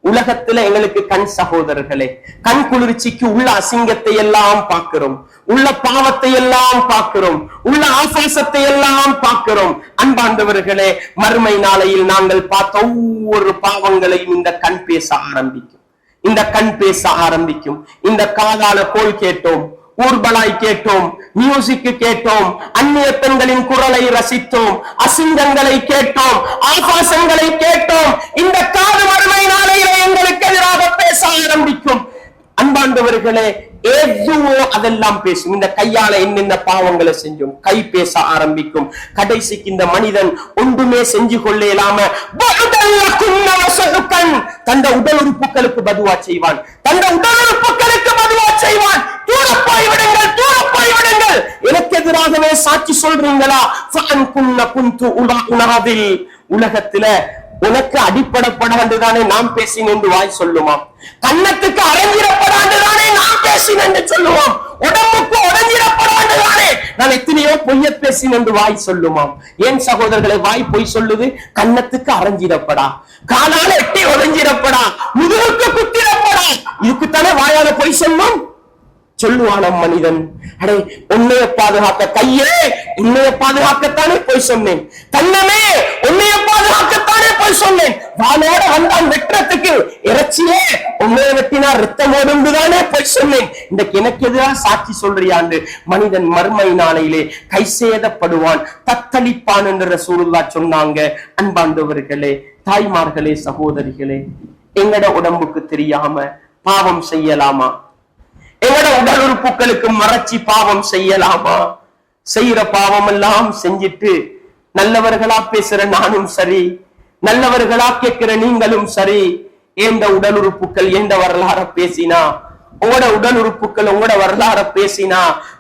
உலகத்துல எங்களுக்கு கண் சகோதரர்களே, கண் குளிர்ச்சிக்கு உள்ள அசிங்கத்தை எல்லாம் பார்க்கிறோம், உள்ள பாவத்தை எல்லாம் பார்க்கிறோம், உள்ள ஆபாசத்தை எல்லாம் பார்க்கிறோம். அன்பார்ந்தவர்களே, மறுமை நாளையில் நாங்கள் பார்த்த ஒவ்வொரு பாவங்களையும் இந்த கண் பேச ஆரம்பிக்கும். இந்த கண் பேச ஆரம்பிக்கும். இந்த காதால கோல் கேட்டோம், ஊர்பலாய் கேட்டோம், மியூசிக் கேட்டோம், அந்நிய பெண்களின் குரலை ரசித்தோம், அசிங்கங்களை கேட்டோம், ஆபாசங்களை கேட்டோம். இந்த காது மறுமை நாளையிலே எங்களுக்கு எதிராக பேச ஆரம்பிக்கும். அன்பாண்டவர்களே, எதுவோ அதெல்லாம் பேசும். இந்த கையால என்னென்ன பாவங்களை செஞ்சோம், கை பேச ஆரம்பிக்கும். கடைசிக்கு இந்த மனிதன் ஒன்றுமே செஞ்சு கொள்ள இல்லாம தந்த உடல் உறுப்புகளுக்கு பதுவா செய்வான், தந்த உடல் உறுப்புகளுக்கு பதுவா செய்வான். தூரப்பாய் விடுங்கள், தூரப்பாய் விடுங்கள், எனக்கு எதிராகவே சாட்சி சொல்றீங்களா? உலகத்துல உனக்கு அடிப்படப்படாண்டுதானே நாம் பேசினேன் என்று வாய் சொல்லுமா? கன்னத்துக்கு அரைஞ்சிடப்படாண்டுதானே நாம் பேசினேன் என்று சொல்லுவோம். உடம்புக்கு உடஞ்சிடப்படாண்டுதானே நான் எத்தனையோ பொய்ய பேசினேன் என்று வாய் சொல்லுமாம். ஏன் சகோதரர்களை வாய் பொய் சொல்லுது? கன்னத்துக்கு அரைஞ்சிடப்படா, காலால எட்டி உடஞ்சிடப்படா, முதுகுக்கு குத்திடப்படா, இதுக்குத்தானே வாயால பொய் சொல்லும் சொல்லுவானாம் மனிதன். அடே, உன்னைய பாதுகாக்க கையே, உன்னைய பாதுகாக்கத்தானே போய் சொன்னேன், கண்ணமே உன்னைய பாதுகாக்கத்தானே போய் நான் சொன்னேன், வாளோட வந்தான் வெட்டுறதுக்கு, இறைச்சியே உங்களை வெட்டினா ரத்தம் ஓடுந்துதானே போய் சொன்னேன். இன்றைக்கு எனக்கு எதிராக சாட்சி சொல்றியாண்டு மனிதன் மறுமை நாளையிலே கை சேதப்படுவான், தத்தளிப்பான் என்று ரசூலுல்லாஹ் சொன்னாங்க. அன்பார்ந்தவர்களே, தாய்மார்களே, சகோதரிகளே, எங்கட உடம்புக்கு தெரியாம பாவம் செய்யலாமா? எங்கட உடல் உறுப்புகளுக்கு மறைச்சி பாவம் செய்யலாமா? செய்யற பாவம் எல்லாம் செஞ்சிட்டு நல்லவர்களா பேசுற நானும் சரி, நல்லவர்களா கேட்கிற நீங்களும் சரி, எந்த உடல் உறுப்புகள் எந்த வரலாற பேசினா, உங்களோட உடல் உறுப்புகள் உங்களோட வரலாற பேசினா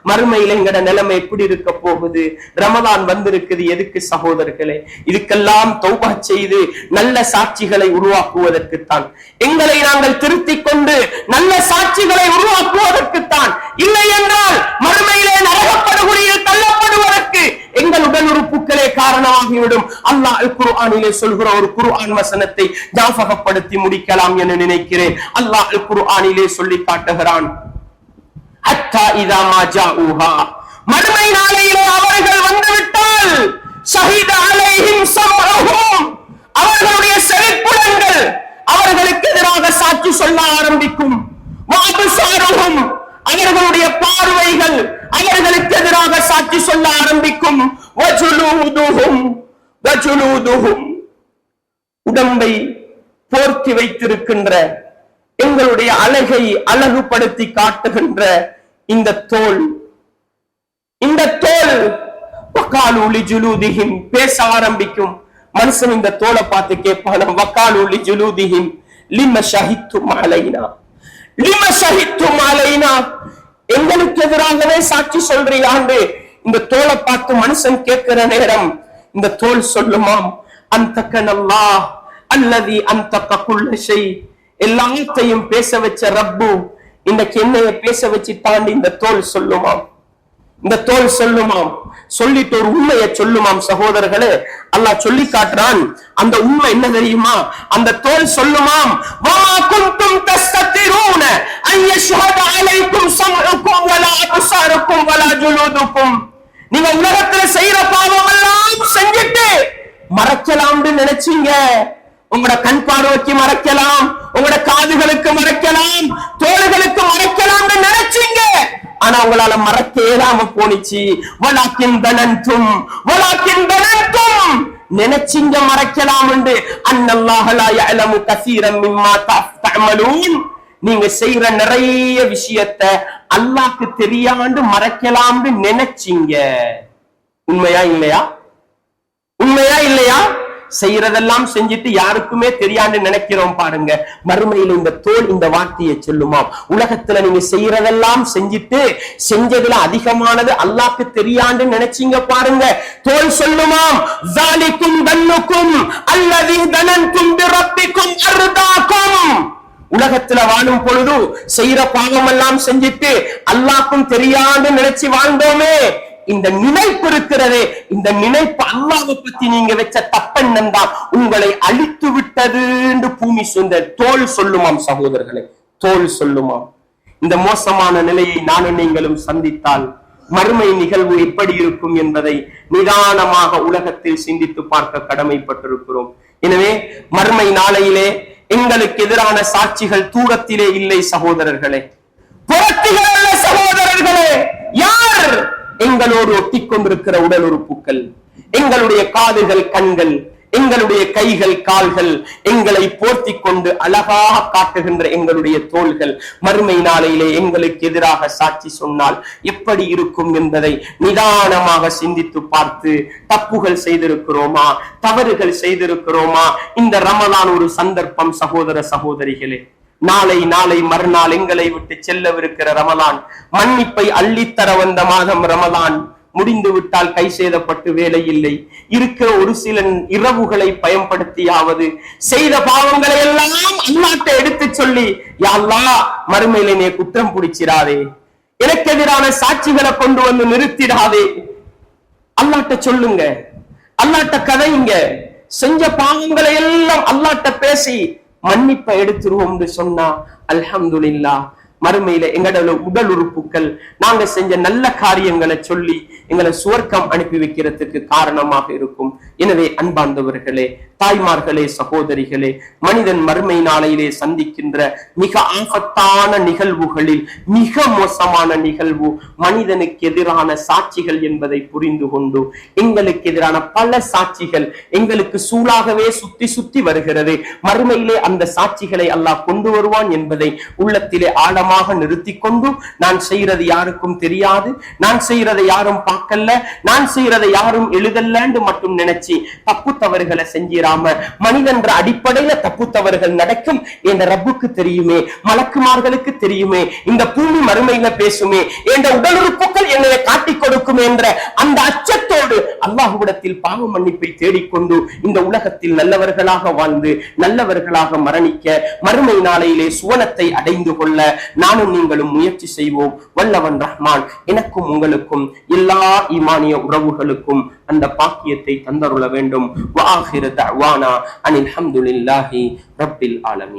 மறுமையில எங்கட நிலைமை எப்படி இருக்க போகுது? ரமலான் வந்திருக்குது எதுக்கு சகோதரர்களே? இதுக்கெல்லாம் தௌபா செய்து நல்ல சாட்சிகளை உருவாக்குவதற்குத்தான். எங்களை நாங்கள் திருத்திக் கொண்டு நல்ல சாட்சிகளை உருவாக்குவதற்குத்தான். இல்லை என்றால் மறுமையிலே நரகப்படுகொலியில் தள்ளப்படுவதற்கு எங்கள் உடல் உறுப்புகளே காரணமாகிவிடும். அல்லாஹ் குர்ஆனிலே சொல்கிற ஒரு குர்ஆன் வசனத்தை ஞாபகப்படுத்தி முடிக்கலாம் என நினைக்கிறேன். அல்லாஹ் குர்ஆனிலே சொல்லி காட்டுகிறான், ஹத்தா இதா மா ஜாஊஹா, மறுமை நாளையிலே அவர்கள் வந்துவிட்டால், ஷஹீத அலைஹிம் ஸம்உஹும், அவர்களுடைய செவிப்புலன்கள் அவர்களுக்கு எதிராக சாட்சி சொல்ல ஆரம்பிக்கும். வஅப்சாருஹும், அவர்களுடைய பார்வைகள் அவர்களுக்கு எதிராக சாட்சி சொல்ல ஆரம்பிக்கும். வஜுலூதுஹும், உடம்பை போர்த்தி வைத்திருக்கின்ற, எங்களுடைய அழகை அழகுபடுத்தி காட்டுகின்ற இந்த தோல், வகாலு லிஜுலூதிஹிம், பேச ஆரம்பிக்கும். மனுஷன் இந்த தோலை பார்த்து கேட்பான, வகாலு லிஜுலூதிஹிம் லிம ஷஹித்தும் அலைனா, லிம ஷஹித்தும் அலைனா, எங்களுக்கு எதிராகவே சாட்சி சொல்றியாண்டு இந்த தோலை பார்த்து மனுஷன் கேட்கிற நேரம் இந்த தோல் சொல்லுமாம், அன்தகனல்லாஹ் அல்லதி அன்தக குல்ல ஷை, எல்லாத்தையும் பேச வச்ச ரப்பு இன்னைக்கு என்னைய பேச வச்சு தாண்டி இந்த தோல் சொல்லுமாம். இந்த தோல் சொல்லுமாம், சொல்லிட்டு ஒரு உண்மையை சொல்லுமாம். சகோதரர்களே, அல்லாஹ் சொல்லி காட்டுறான். அந்த உண்மை என்ன தெரியுமா? அந்த தோல் சொல்லுமாம், வமா குன்தும் தஸ்ததிரூன அன் யஷ்ஹத அலைக்கும் ஸம்உக்கும் வலா அப்சாருக்கும் வலா ஜுலூதுக்கும், நீங்க உலகத்துல செய்யற பாவம் எல்லாம் செஞ்சிட்டு மறைக்கலாம்னு நினைச்சீங்க. உங்களோட கண் பார்வைக்கு மறைக்கலாம், உங்களோட காதுகளுக்கு மறைக்கலாம், தோள்களுக்கு மறைக்கலாம்னு நினைச்சீங்க. ஆனா உங்களால மறைக்க இயலாம போனிச்சு. வலாக்கின் தனன்தும் நினைச்சீங்க மறைக்கலாம் என்று. அன்னல்லாஹ லா யஅலமு கஸீரன் மிம்மா தஅமலூன், நீங்க செய்யற நிறைய விஷயத்தை அல்லாஹ்க்கு தெரியாண்டு மறைக்கலாம்னு நினைச்சீங்க. உண்மையா இல்லையா? உண்மையா இல்லையா? செய்யறதெல்லாம் செஞ்சுட்டு யாருக்குமே தெரியாண்டு நினைக்கிறோம் பாருங்க. மறுமையில இந்த தோல் இந்த வார்த்தையை சொல்லுமாம், உலகத்துல நீங்க செய்யறதெல்லாம் செஞ்சுட்டு செஞ்சதுல அதிகமானது அல்லாஹ்க்கு தெரியாண்டு நினைச்சீங்க பாருங்க. தோல் சொல்லுமாம், ஸாலிகும் தன்னுக்கும் அல்லதி தனன்தும் பிரப்பிக்கும் அர்தாக்கும், உலகத்துல வாழும் பொழுது செய்யற பாவம் எல்லாம் செஞ்சுட்டு அல்லாஹ்க்கும் தெரியாண்டு நினைச்சு வாழ்ந்தோமே, இந்த நினைப்பு இருக்கிறதே, இந்த நினைப்பு அல்லாஹ்வை பத்தி நீங்க வச்ச தப்பெண்ணம் தான் உங்களை அழித்து விட்டது என்று பூமி சொந்த தோல் சொல்லுமாம். சகோதரர்களே, தோல் சொல்லுமாம். இந்த மோசமான நிலையை நானும் நீங்களும் சந்தித்தால் மறுமை நிகழ்வு எப்படி இருக்கும் என்பதை நிதானமாக உலகத்தில் சிந்தித்து பார்க்க கடமைப்பட்டிருக்கிறோம். எனவே மறுமை நாளையிலே எங்களுக்கு எதிரான சாட்சிகள் தூரத்திலே இல்லை சகோதரர்களே, புறத்திலே அல்ல சகோதரர்களே. யார்? எங்களோடு ஒட்டி கொண்டிருக்கிற உடல் உறுப்புகள், எங்களுடைய காதுகள், கண்கள், எங்களுடைய கைகள், கால்கள், எங்களை போர்த்தி கொண்டு அழகாக காட்டுகின்ற எங்களுடைய தோள்கள் மறுமை நாளையிலே எங்களுக்கு எதிராக சாட்சி சொன்னால் எப்படி இருக்கும் என்பதை நிதானமாக சிந்தித்து பார்த்து, தப்புகள் செய்திருக்கிறோமா, தவறுகள் செய்திருக்கிறோமா? இந்த ரமலான் ஒரு சந்தர்ப்பம் சகோதர சகோதரிகளே. நாளை மறுநாள் எங்களை விட்டு செல்லவிருக்கிற ரமலான், மன்னிப்பை அள்ளித்தர வந்த மாதம் ரமலான் முடிந்து விட்டால் கை சேதப்பட்டு வேலை இல்லை. இருக்கிற ஒரு சில இரவுகளை பயன்படுத்தியாவது செய்த பாவங்களை எல்லாம் அல்லாஹ்ட்ட எடுத்து சொல்லி, யா அல்லாஹ் மறுமையிலே நீ குற்றம் பிடிச்சிடாதே, எனக்கு எதிரான சாட்சிகளை கொண்டு வந்து நிறுத்திடாதே, அல்லாஹ்ட்ட சொல்லுங்க, அல்லாஹ்ட்ட கதைங்க. செஞ்ச பாவங்களை எல்லாம் அல்லாஹ்ட்ட பேசி மன்னிப்பை எடுத்துருவோம் சொன்னா அல்ஹம்துலில்லாஹ் மறுமையில எங்களோட உடல் உறுப்புகள் நாங்க செஞ்ச நல்ல காரியங்களை சொல்லி எங்களை சுவர்க்கம் அனுப்பி வைக்கிறதுக்கு காரணமாக இருக்கும். எனவே அன்பார்ந்தவர்களே, தாய்மார்களே, சகோதரிகளே, மனிதன் மறுமை நாளையிலே சந்திக்கின்ற மிக ஆபத்தான நிகழ்வுகளில் மிக மோசமான நிகழ்வு மனிதனுக்கு எதிரான சாட்சிகள் என்பதை புரிந்து கொண்டு எங்களுக்கு எதிரான பல சாட்சிகள் எங்களுக்கு சூழாகவே சுத்தி சுத்தி வருகிறது. மறுமையிலே அந்த சாட்சிகளை அல்லாஹ் கொண்டு வருவான் என்பதை உள்ளத்திலே ஆழமாக நிறுத்தி கொண்டு, நான் செய்யறது யாருக்கும் தெரியாது, நான் செய்யறதை யாரும் பார்க்கல, நான் செய்யறதை யாரும் எழுதல்லன்னு மட்டும் நினைச்சு தப்பு தவறுகளை செஞ்சிராம, மனிதன்ற அடிப்படையில தப்பு தவறுகள் நடக்கும் என்ற ரப்புக்கு தெரியுமே, மலக்குமார்களுக்கு தெரியுமே, இந்த பூமி மறுமையில பேசுமே, என்ற உடலுறுப்புகள் என்னை காட்டிக் கொடுக்கும் என்ற அந்த அச்சத்தோடு அல்லாஹ்விடத்தில் பாவ மன்னிப்பை தேடிக்கொண்டு இந்த உலகத்தில் நல்லவர்களாக வாழ்ந்து நல்லவர்களாக மரணிக்க, மறுமை நாளையிலே சுவனத்தை அடைந்து கொள்ள நானும் நீங்களும் முயற்சி செய்வோம். வல்லவன் ரஹ்மான் எனக்கும் உங்களுக்கும் எல்லா ஈமானிய உறவுகளுக்கும் அந்த பாக்கியத்தை தந்தருள வேண்டும். வஆகிரு தஅவானா அனில் ஹம்துலில்லாஹி ரப்பில் ஆலமீன்.